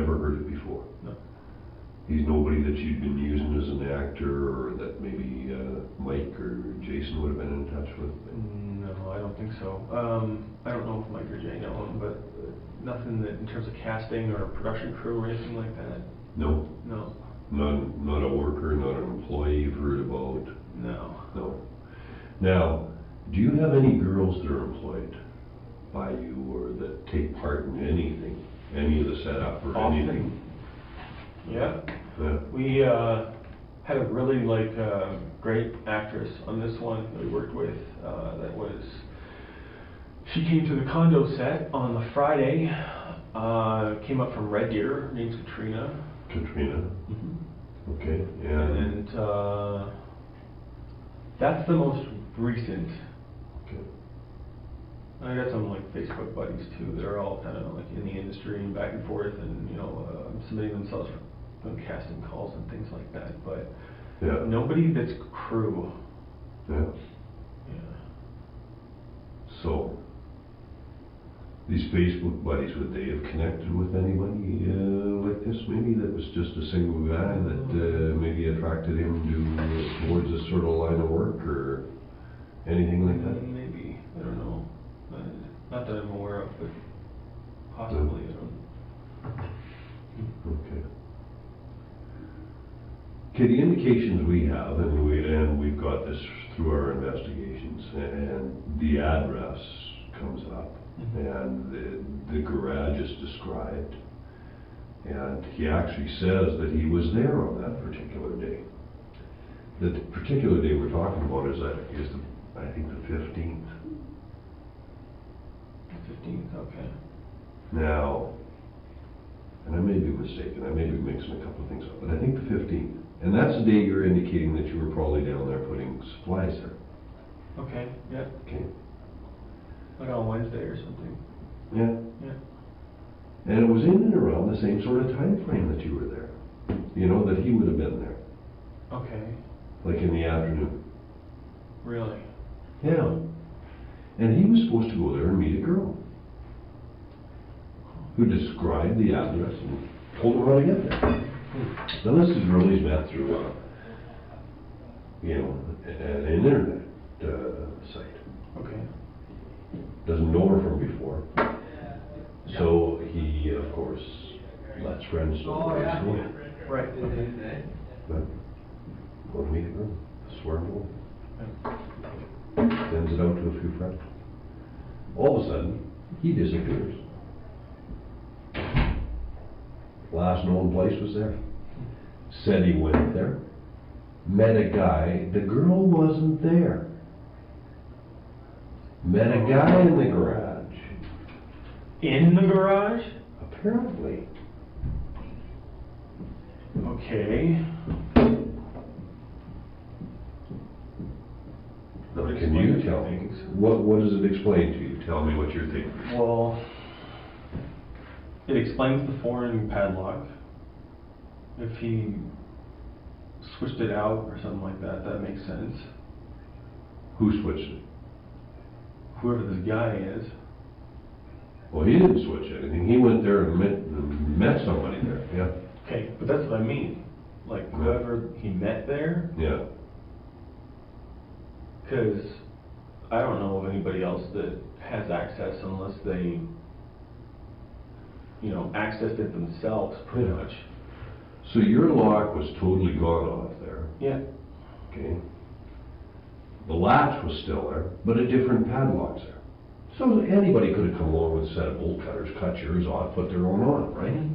Never heard it before? No. He's nobody that you'd been using as an actor or that maybe Mike or Jason would have been in touch with? No, I don't think so. I don't know if Mike or Jay know him, but nothing that in terms of casting or production crew or anything like that. No? No. Not a worker, not an employee you've heard about? No. No. Now, do you have any girls that are employed by you or that take part in anything? Any of the setup or Often. anything? Yeah. Yeah. We had a really great actress on this one that we worked with. She came to the condo set on the Friday. Came up from Red Deer. Her name's Katrina. Katrina? Mm-hmm. Okay, and... And that's the most recent. Okay. I got some like Facebook buddies too that are all kind of like in the industry and back and forth and submitting themselves for casting calls and things like that. But Yeah. nobody that's crew. Yeah. Yeah. So, these Facebook buddies, would they have connected with anybody like this maybe that was just a single guy that maybe attracted him towards this sort of line of work or anything like that? Maybe, I don't know. Not that I'm aware of, but possibly. I don't. Okay. Okay, the indications we have, and we've got this through our investigations, and the address comes up, and the garage is described, and he actually says that he was there on that particular day. The particular day we're talking about is I think the 15th. 15th, okay. Now, and I may be mistaken, I may be mixing a couple of things up, but I think the 15th. And that's the day you're indicating that you were probably down there putting supplies there. Okay, yeah. Okay. Like on Wednesday or something. Yeah. Yeah. And it was in and around the same sort of time frame that you were there. You know, that he would have been there. Okay. Like in the afternoon. Really? Yeah. And he was supposed to go there and meet a girl who described the address and told him how to get there. Now this is really met through, you know, an internet site. Okay. Doesn't know her from before. So he, of course, lets friends know where he's going. Right. Okay. But, go to meet a girl, swear to her. Sends it out to a few friends. All of a sudden, he disappears. Last known place was there. Said he went there. Met a guy. The girl wasn't there. Met a guy in the garage. In the garage? Apparently. Okay. Now, can you tell me, what does it explain to you? Tell me what you're thinking. Well, it explains the foreign padlock. If he switched it out or something like that, that makes sense. Who switched it? Whoever this guy is. Well, he didn't switch anything. He went there and met somebody there, yeah. Okay, but that's what I mean. Like, whoever he met there, Yeah. because I don't know of anybody else that has access unless they, you know, accessed it themselves, pretty Yeah. much. So your lock was totally gone off there, Yeah. okay? The latch was still there, but a different padlock's there. So anybody could have come along with a set of bolt cutters, cut yours off, put their own on, right?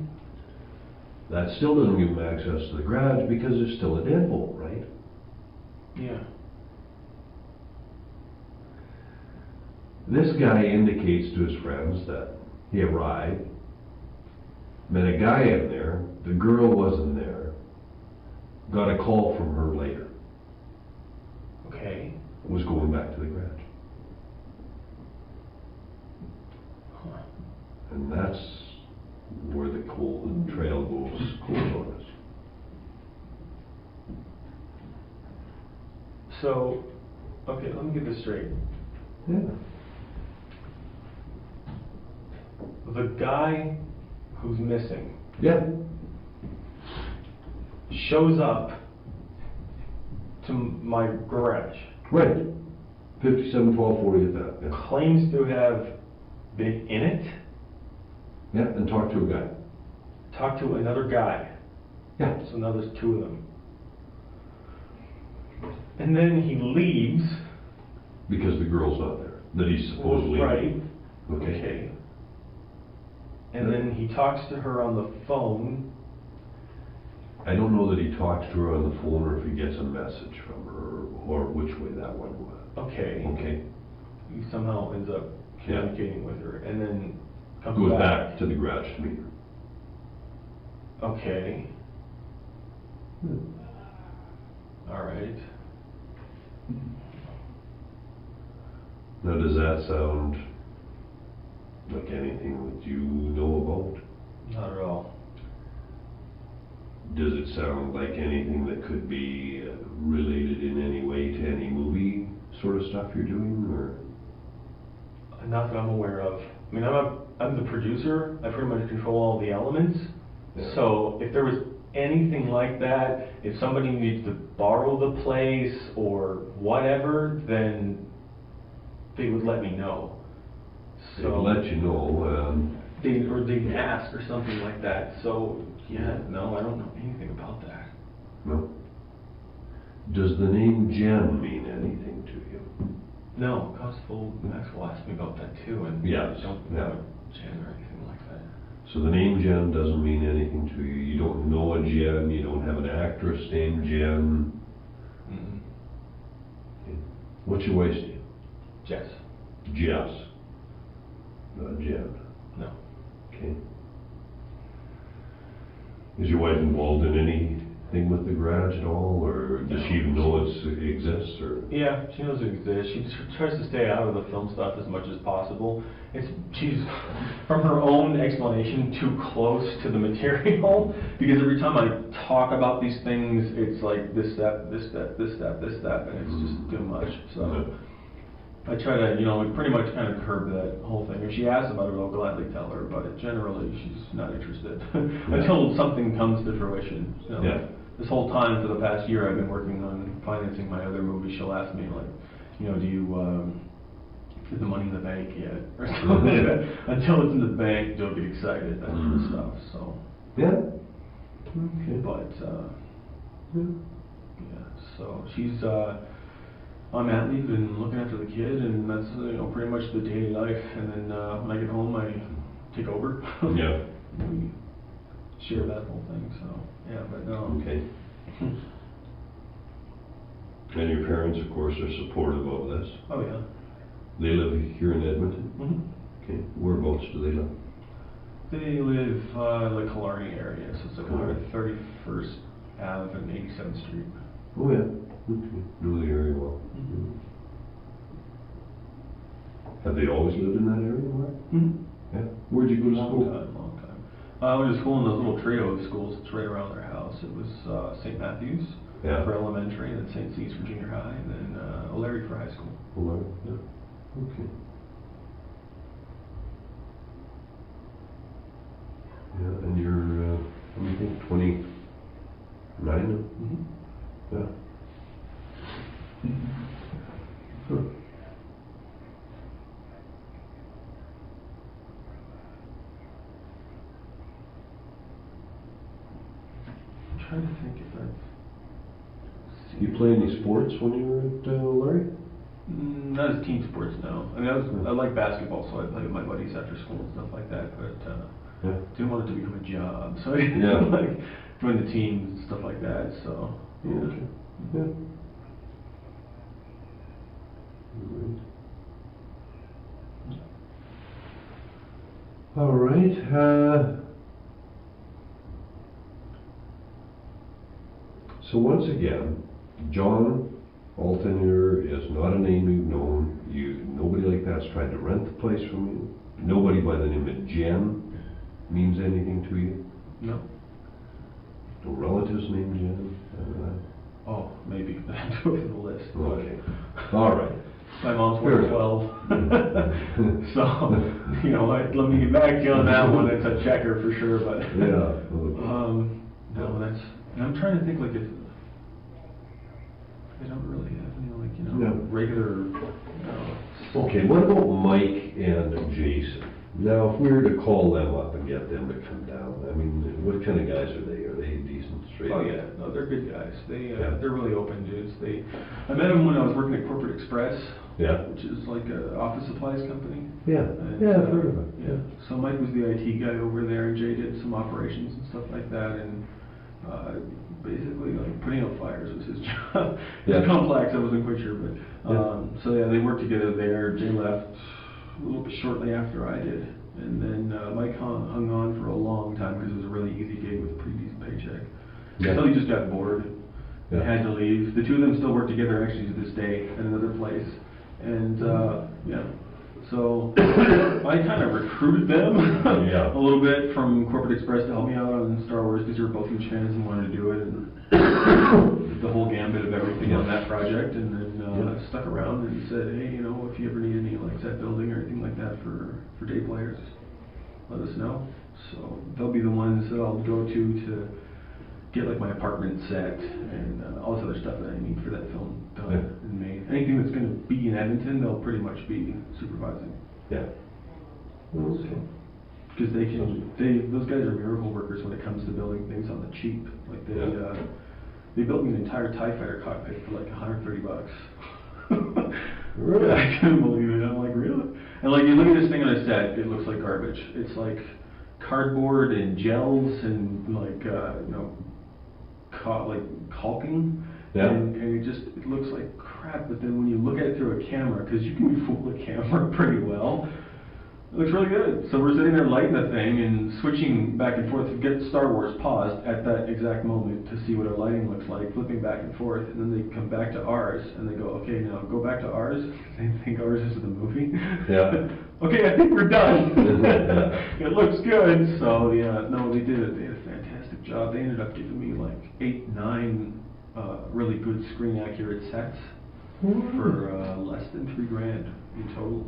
That still doesn't give them access to the garage because there's still a deadbolt, right? Yeah. This guy indicates to his friends that he arrived, met a guy in there, the girl wasn't there, got a call from her later, Okay. was going back to the garage. Huh. And that's where the cold trail goes cold on us. So, okay, let me get this straight. Yeah. The guy who's missing Yeah. shows up to my garage, Right. 5712 40th Ave. Yeah. claims to have been in it, Yeah, and talk to a guy. talked to another guy. Yeah. So now there's two of them. And then he leaves. Because the girl's not there. That he's supposedly. Right. Okay. And then he talks to her on the phone. I don't know that he talks to her on the phone or if he gets a message from her or which way that one went. Okay. Okay. He somehow ends up communicating with her and then comes Goes back to the garage to meet her. Okay. All right. Now, does that sound like anything that you know about? Not at all. Does it sound like anything that could be related in any way to any movie sort of stuff you're doing, or? Not that I'm aware of. I mean, I'm the producer. I pretty much control all the elements. Yeah. So if there was anything like that, if somebody needs to borrow the place or whatever, then they would let me know. They'd let you know. They'd ask or something like that. So yeah, no, I don't know anything about that. No. Does the name Jen mean anything to you? No, Constable Maxwell asked me about that too, and Yes, I don't yeah. know Jen or anything like that. So the name Jen doesn't mean anything to you. You don't know a Jen. You don't have an actress named Jen. Mm-mm. Okay. What's your wife's name? Jess? Jess. Not Jen. No. Okay. Is your wife involved in anything with the garage at all, or does she even know it exists, or? Yeah, she knows it exists. She tries to stay out of the film stuff as much as possible. She's, from her own explanation, too close to the material, because every time I talk about these things, it's like this step, this step, this step, this step, and it's just too much. So I try to, pretty much kind of curb that whole thing. If she asks about it, I'll gladly tell her, but generally she's not interested until something comes to fruition. So Yeah. This whole time for the past year, I've been working on financing my other movie. She'll ask me like, do you is the money in the bank yet? Or something like that. Until it's in the bank, don't get excited, that kind of stuff. So Yeah. Okay. but Yeah. yeah, so she's on mat leave and looking after the kid, and that's pretty much the daily life. And then when I get home, I take over. Yeah. We share that whole thing. So yeah, but Okay. And your parents, of course, are supportive of this. oh yeah. They live here in Edmonton? Mm-hmm. Okay. Whereabouts do they live? They live like Killarney area, so it's like 31st Ave and 87th Street. Oh, yeah. Okay. Know the area well. Mm-hmm. Have they always lived in that area, Mark? Mm-hmm. Yeah. Where'd you go to school? Long time. I went to school in those little trio of schools. It's right around their house. It was St. Matthew's for elementary, and then St. C's for junior high, and then O'Leary for high school. O'Leary, yeah. Okay. Yeah, and you're, what do you think, 29 now? Mm-hmm. Yeah. Huh. I'm trying to think if I've You play any sports when you were at O'Leary? Not as team sports, no. I mean, I like basketball, so I played with my buddies after school and stuff like that, but Yeah. didn't want it to become a job, so I Yeah. like join the teams and stuff like that, so. Yeah. Yeah. Okay. Yeah. All right. So once again, John Altinger is not a name you've known. Nobody like that's tried to rent the place from you. Nobody by the name of Jen means anything to you. No. No relatives named Jen. Oh, maybe. I have to look at the list. Okay. All right. My mom's Fair 12. So, let me get back to you on that one. It's a checker for sure, but. Yeah. No, that's, and I'm trying to think like if, I don't really have any No. regular, Okay, what about Mike and Jason? Now, if we were to call them up and get them to come down, I mean, what kind of guys are they? Are they decent, straight? Oh yeah, no, they're good guys. Yeah. They're really open dudes. I met them when I was working at Corporate Express, Yeah. which is like an office supplies company. Yeah. And, Yeah, I've heard of it. Yeah. So Mike was the IT guy over there, and Jay did some operations and stuff like that, and basically like putting out fires was his job. Yeah. It's complex. I wasn't quite sure, but so yeah, they worked together there. Jay left a little bit shortly after I did, and then Mike hung on for a long time because it was a really easy gig with a pretty decent paycheck. Yeah. Until he just got bored. Yeah. Had to leave. The two of them still work together actually to this day at another place. And yeah, so I kind of recruited them Yeah. a little bit from Corporate Express to help me out on Star Wars because they were both huge fans and wanted to do it, and the whole gambit of everything on that project. And then stuck around and said, hey, if you ever need any like set building or anything like that for day players, let us know. So they'll be the ones that I'll go to get like my apartment set and all this other stuff that I need for that film done and made. Anything that's going to be in Edmonton, they'll pretty much be supervising. Yeah. Okay. Because those guys are miracle workers when it comes to building things on the cheap. Like they They built me an entire TIE Fighter cockpit for like $130. Really? I couldn't believe it. I'm like, really? And like, you look at this thing on a set, it looks like garbage. It's like cardboard and gels and like, like caulking. Yeah. And it looks like crap, but then when you look at it through a camera, because you can fool the camera pretty well, it looks really good. So we're sitting there lighting the thing and switching back and forth to get Star Wars paused at that exact moment to see what our lighting looks like, flipping back and forth, and then they come back to ours and they go, okay, now go back to ours. They think ours is the movie. Yeah. Okay, I think we're done. It looks good. So yeah, no, they did a fantastic job. They ended up giving me like 8, 9 really good screen accurate sets for less than $3,000 in total.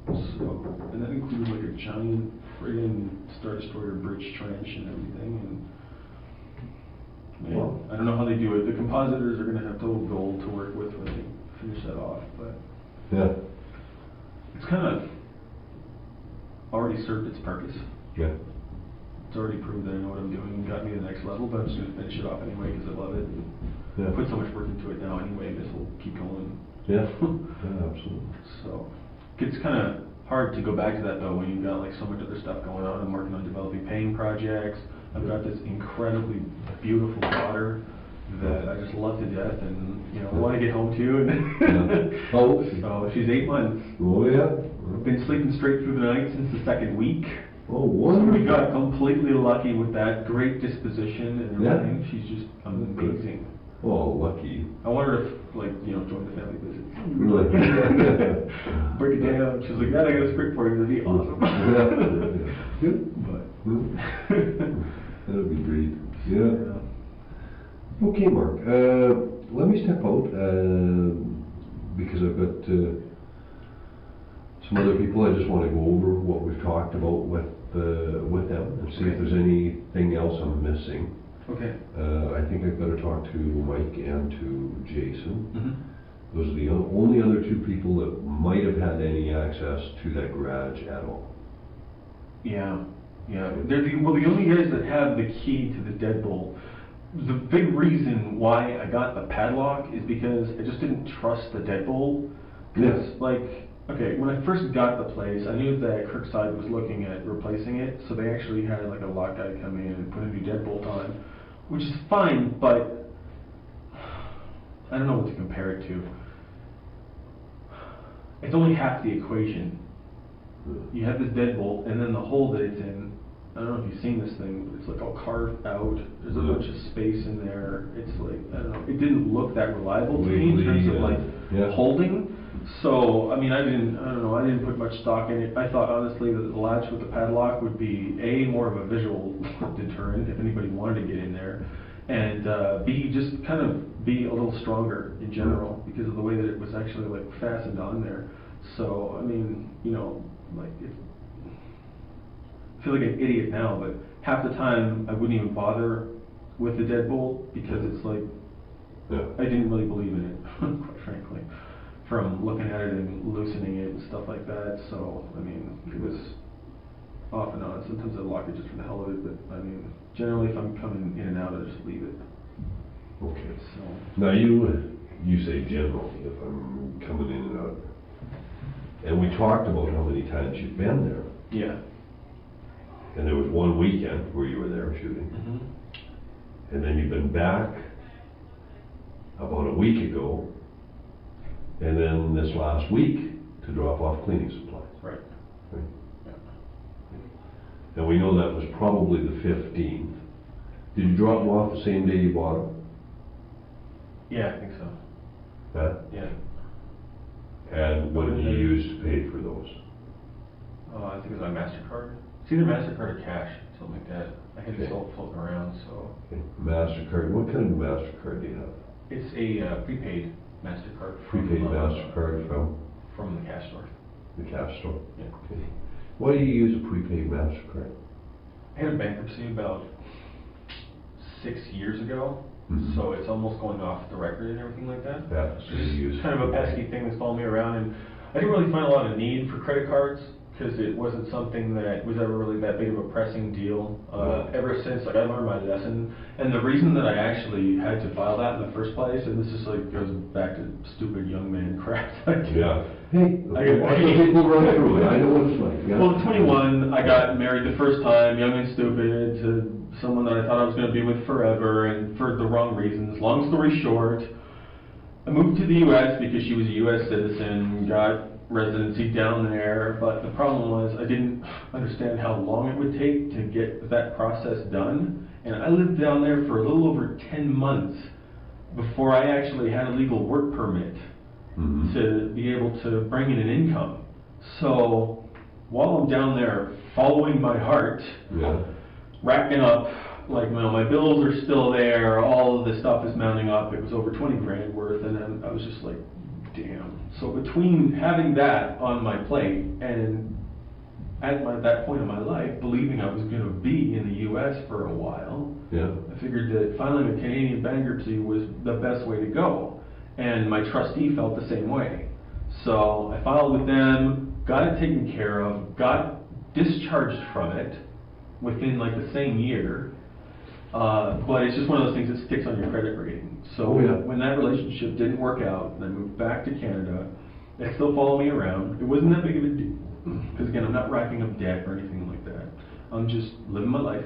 So, and that included like a giant friggin' Star Destroyer bridge trench and everything. And man, I don't know how they do it. The compositors are going to have total gold to work with when they finish that off. But Yeah. it's kind of already served its purpose. Yeah. It's already proved that I know what I'm doing and got me to the next level, but I'm just going to finish it off anyway because I love it. And Yeah. I put so much work into it now anyway, this will keep going. Yeah. Yeah, absolutely. So it's kind of hard to go back to that though when you've got like so much other stuff going on. I'm working on developing painting projects. I've got this incredibly beautiful daughter that I just love to death, and I want to get home to. And Yeah. Oh. So she's 8 months. Oh yeah. I've been sleeping straight through the night since the 2nd week. Oh, So wonderful. we got completely lucky with that. Great disposition and Yeah. everything. She's just amazing. Oh, lucky. I want her to join the family visit. Really? Break it down. She's like, Dad, I got a script for you. It'd be awesome. Good. But That would be great. Yeah. Okay, Mark. Let me step out because I've got some other people. I just want to go over what we've talked about with them and see if there's anything else I'm missing. okay. I think I've got to talk to Mike and to Jason. Mm-hmm. Those are the only other 2 people that might have had any access to that garage at all. Yeah. They're the only guys that have the key to the deadbolt. The big reason why I got the padlock is because I just didn't trust the deadbolt. Because, when I first got the place, I knew that Kirkside was looking at replacing it, so they actually had like a lock guy come in and put a new deadbolt on, which is fine, but I don't know what to compare it to. It's only half the equation. You have this deadbolt, and then the hole that it's in, I don't know if you've seen this thing, but it's like all carved out. There's a bunch of space in there. It's like, I don't know, it didn't look that reliable to me in terms of holding. So, I didn't put much stock in it. I thought honestly that the latch with the padlock would be A, more of a visual deterrent if anybody wanted to get in there, and B, just kind of be a little stronger in general because of the way that it was actually like fastened on there. So, I feel like an idiot now, but half the time I wouldn't even bother with the deadbolt because it's like, I didn't really believe in it, quite frankly, from looking at it and loosening it and stuff like that. So, it was off and on. Sometimes I lock it just for the hell of it, but generally if I'm coming in and out, I just leave it. Okay. So. Now you say generally if I'm coming in and out. And we talked about how many times you've been there. Yeah. And there was one weekend where you were there shooting. Mm-hmm. And then you've been back about a week ago. And then this last week to drop off cleaning supplies. Right. Yeah. And we know that was probably the 15th. Did you drop them off the same day you bought them? Yeah, I think so. Huh? Yeah. And what did you use to pay for those? I think it was on MasterCard. It's either MasterCard or cash, something like that. I had it all floating around, so. Okay. MasterCard. What kind of MasterCard do you have? It's a prepaid MasterCard. Prepaid MasterCard from the cash store. the cash store? Yeah. Okay. Why do you use a prepaid MasterCard? I had a bankruptcy about 6 years ago, so it's almost going off the record and everything like that. Yeah, so you use kind of a pesky thing that's following me around, and I didn't really find a lot of need for credit cards because it wasn't something that was ever really that big of a pressing deal. Ever since, like, I learned my lesson, and the reason that I actually had to file that in the first place, and this is like goes back to stupid young man crap. Yeah. Hey, we'll run through it. I know what it's like. Yeah. Well, at 21, I got married the first time, young and stupid, to someone that I thought I was going to be with forever, and for the wrong reasons. Long story short, I moved to the U.S. because she was a U.S. citizen, got residency down there, but the problem was I didn't understand how long it would take to get that process done, and I lived down there for a little over 10 months before I actually had a legal work permit to be able to bring in an income. So while I'm down there following my heart, racking up, like, my bills are still there, all of this stuff is mounting up. It was over 20 grand worth, and then I was just like, damn. So between having that on my plate and at that point in my life, believing I was going to be in the U.S. for a while, I figured that filing a Canadian bankruptcy was the best way to go. And my trustee felt the same way. So I filed with them, got it taken care of, got discharged from it within like the same year. But it's just one of those things that sticks on your credit rating. So when that relationship didn't work out, and I moved back to Canada, they still follow me around. It wasn't that big of a deal, because again, I'm not racking up debt or anything like that. I'm just living my life,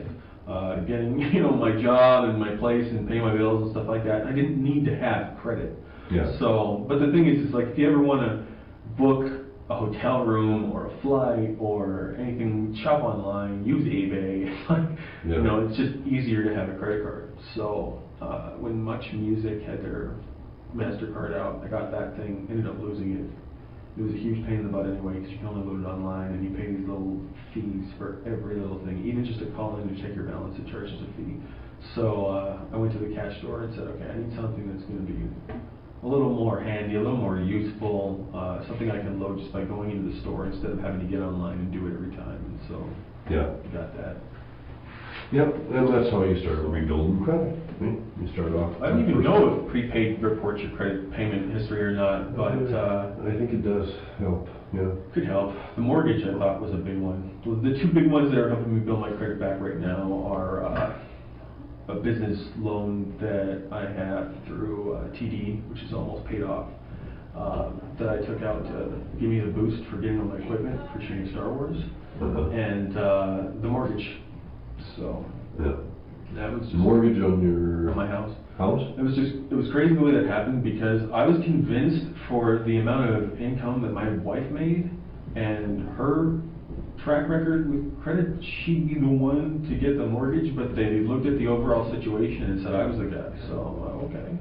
getting my job and my place and paying my bills and stuff like that. I didn't need to have credit. So, but the thing is like if you ever want to book a hotel room or a flight or anything, shop online, use eBay. It's just easier to have a credit card. So when Much Music had their MasterCard out, I got that thing, ended up losing it. It was a huge pain in the butt anyway, because you can only load it online, and you pay these little fees for every little thing. Even just to call in to check your balance, it charges a fee. So I went to the cash store and said, okay, I need something that's going to be a little more handy, a little more useful, something I can load just by going into the store instead of having to get online and do it every time. And so got that. Yep, and that's how you start rebuilding credit. You start off. I don't even know if prepaid reports your credit payment history or not, but I think it does help. Could help. The mortgage I thought was a big one. The two big ones that are helping me build my credit back right now are a business loan that I have through TD, which is almost paid off, that I took out to give me the boost for getting all my equipment for shooting Star Wars, and the mortgage. So that was just mortgage on my house. It was crazy the way that happened, because I was convinced for the amount of income that my wife made and her track record with credit, she'd be the one to get the mortgage, but they looked at the overall situation and said I was the guy. So okay.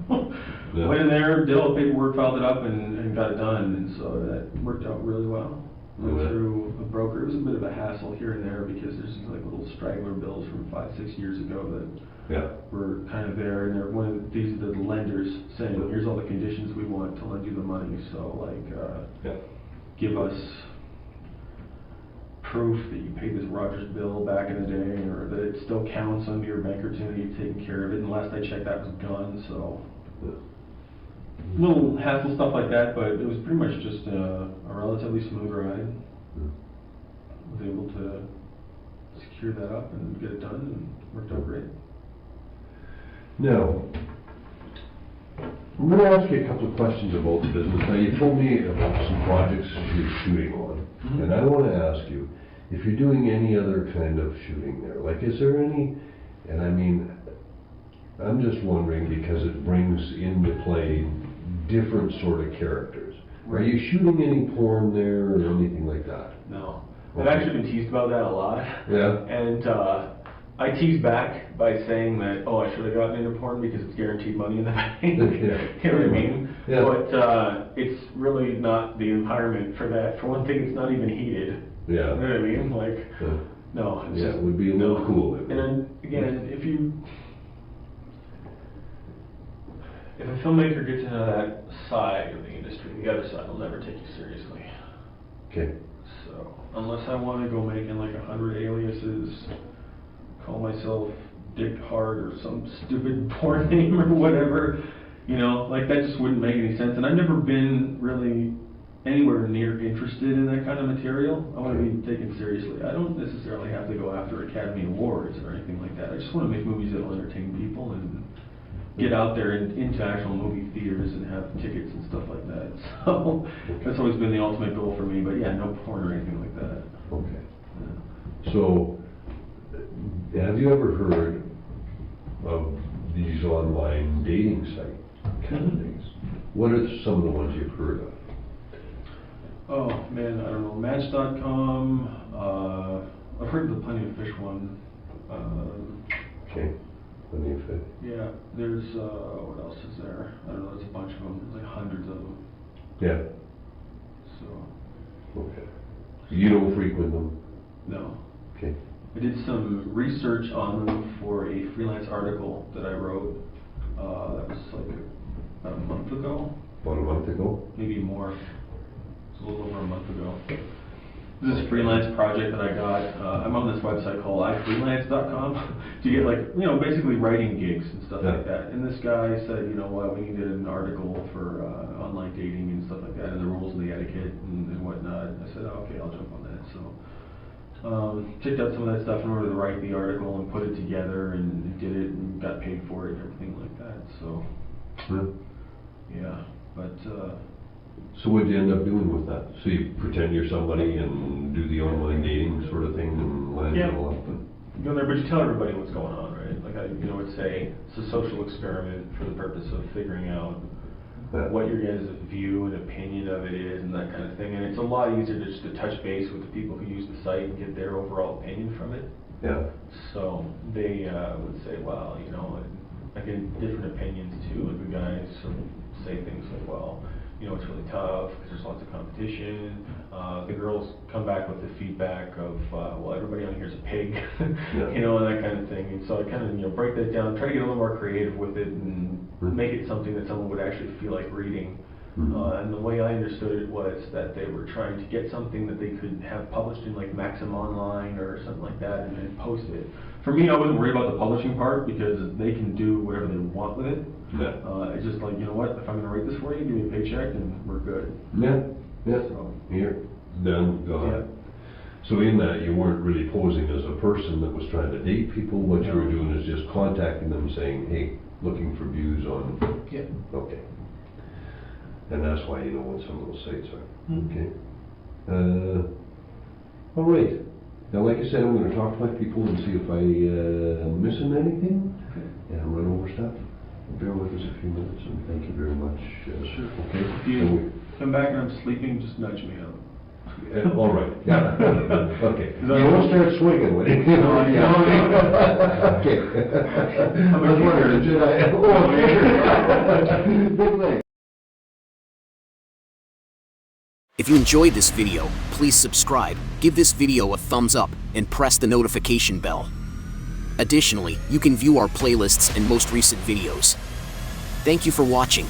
Went in there, did all the paperwork, filed it up, and got it done, and so that worked out really well. Went through a broker. It was a bit of a hassle here and there because there's these like little straggler bills from 5-6 years ago that were kind of there, and these are the lenders saying, here's all the conditions we want to lend you the money. So like, give us proof that you paid this Rogers bill back in the day, or that it still counts under your bank opportunity, you've taken care of it. And last I checked, that was gone. So little hassle stuff like that, but it was pretty much just a relatively smooth ride. Was able to secure that up and get it done, and worked out great. Now, I'm going to ask you a couple of questions about the business. Now, you told me about some projects you're shooting on, and I want to ask you if you're doing any other kind of shooting there. Like, is there any, and I mean, I'm just wondering because it brings into play different sort of characters. Are you shooting any porn there or anything like that? No. I've actually been teased about that a lot. Yeah. And I tease back by saying that, I should have gotten into porn because it's guaranteed money in the bank. You know what I mean? Yeah. But it's really not the environment for that. For one thing, it's not even heated. Yeah. You know what I mean? Like, no. It's it would be a little cool. And then, again, if a filmmaker gets into that side of the industry, the other side will never take you seriously. Okay. So, unless I want to go making like 100 aliases, call myself Dick Hart or some stupid porn name or whatever, like that just wouldn't make any sense. And I've never been really anywhere near interested in that kind of material, I want to be taken seriously. I don't necessarily have to go after Academy Awards or anything like that. I just want to make movies that'll entertain people and get out there and into actual movie theaters and have tickets and stuff like that. So that's always been the ultimate goal for me. But yeah, no porn or anything like that. Okay. Yeah. So, have you ever heard of these online dating site kind of things? What are some of the ones you've heard of? Oh man, I don't know. Match.com. I've heard of the Plenty of Fish one. Okay. Plenty of Fish. Yeah, there's what else is there? I don't know. There's a bunch of them. There's like hundreds of them. Yeah. So. Okay. You don't frequent them? No. Okay. I did some research on them for a freelance article that I wrote. That was like about a month ago. About a month ago? Maybe more. It's a little over a month ago. This is a freelance project that I got. I'm on this website called ifreelance.com to get like, you know, basically writing gigs and stuff like that. And this guy said, you know what, we needed an article for online dating and stuff like that, and the rules and the etiquette and whatnot. I said, oh, okay, I'll jump on that. So checked out some of that stuff in order to write the article and put it together and did it and got paid for it and everything like that. So, yeah, but. So what did you end up doing with that? So you pretend you're somebody and do the online dating sort of thing and land it all up? You go there, but you tell everybody what's going on, right? Like I, you know, would say it's a social experiment for the purpose of figuring out what your guys' view and opinion of it is and that kind of thing. And it's a lot easier to just to touch base with the people who use the site and get their overall opinion from it. Yeah. So they would say, well, you know, I get different opinions too. Like the guys say things like, well, you know, it's really tough because there's lots of competition. The girls come back with the feedback of, well, everybody on here is a pig, you know, and that kind of thing. And so I kind of, you know, break that down, try to get a little more creative with it and make it something that someone would actually feel like reading. And the way I understood it was that they were trying to get something that they could have published in like Maxim Online or something like that and then post it. For me, I wasn't worried about the publishing part because they can do whatever they want with it. It's just like, you know what, if I'm going to write this for you, give me a paycheck and we're good. So, here, done, gone. Yeah. So in that, you weren't really posing as a person that was trying to date people. What you were doing is just contacting them saying, hey, looking for views on... Yeah. Okay. And that's why you know what some of those sites are. Okay. All right. Now, like I said, I'm going to talk to my people and see if I'm missing anything and run over stuff. Bear with us a few minutes and thank you very much. Sure. Okay. If you come back and I'm sleeping, just nudge me up. All right. Yeah. Okay. You won't start swinging with it. Okay. I was wondering, did I? Big leg. If you enjoyed this video, please subscribe, give this video a thumbs up, and press the notification bell. Additionally, you can view our playlists and most recent videos. Thank you for watching.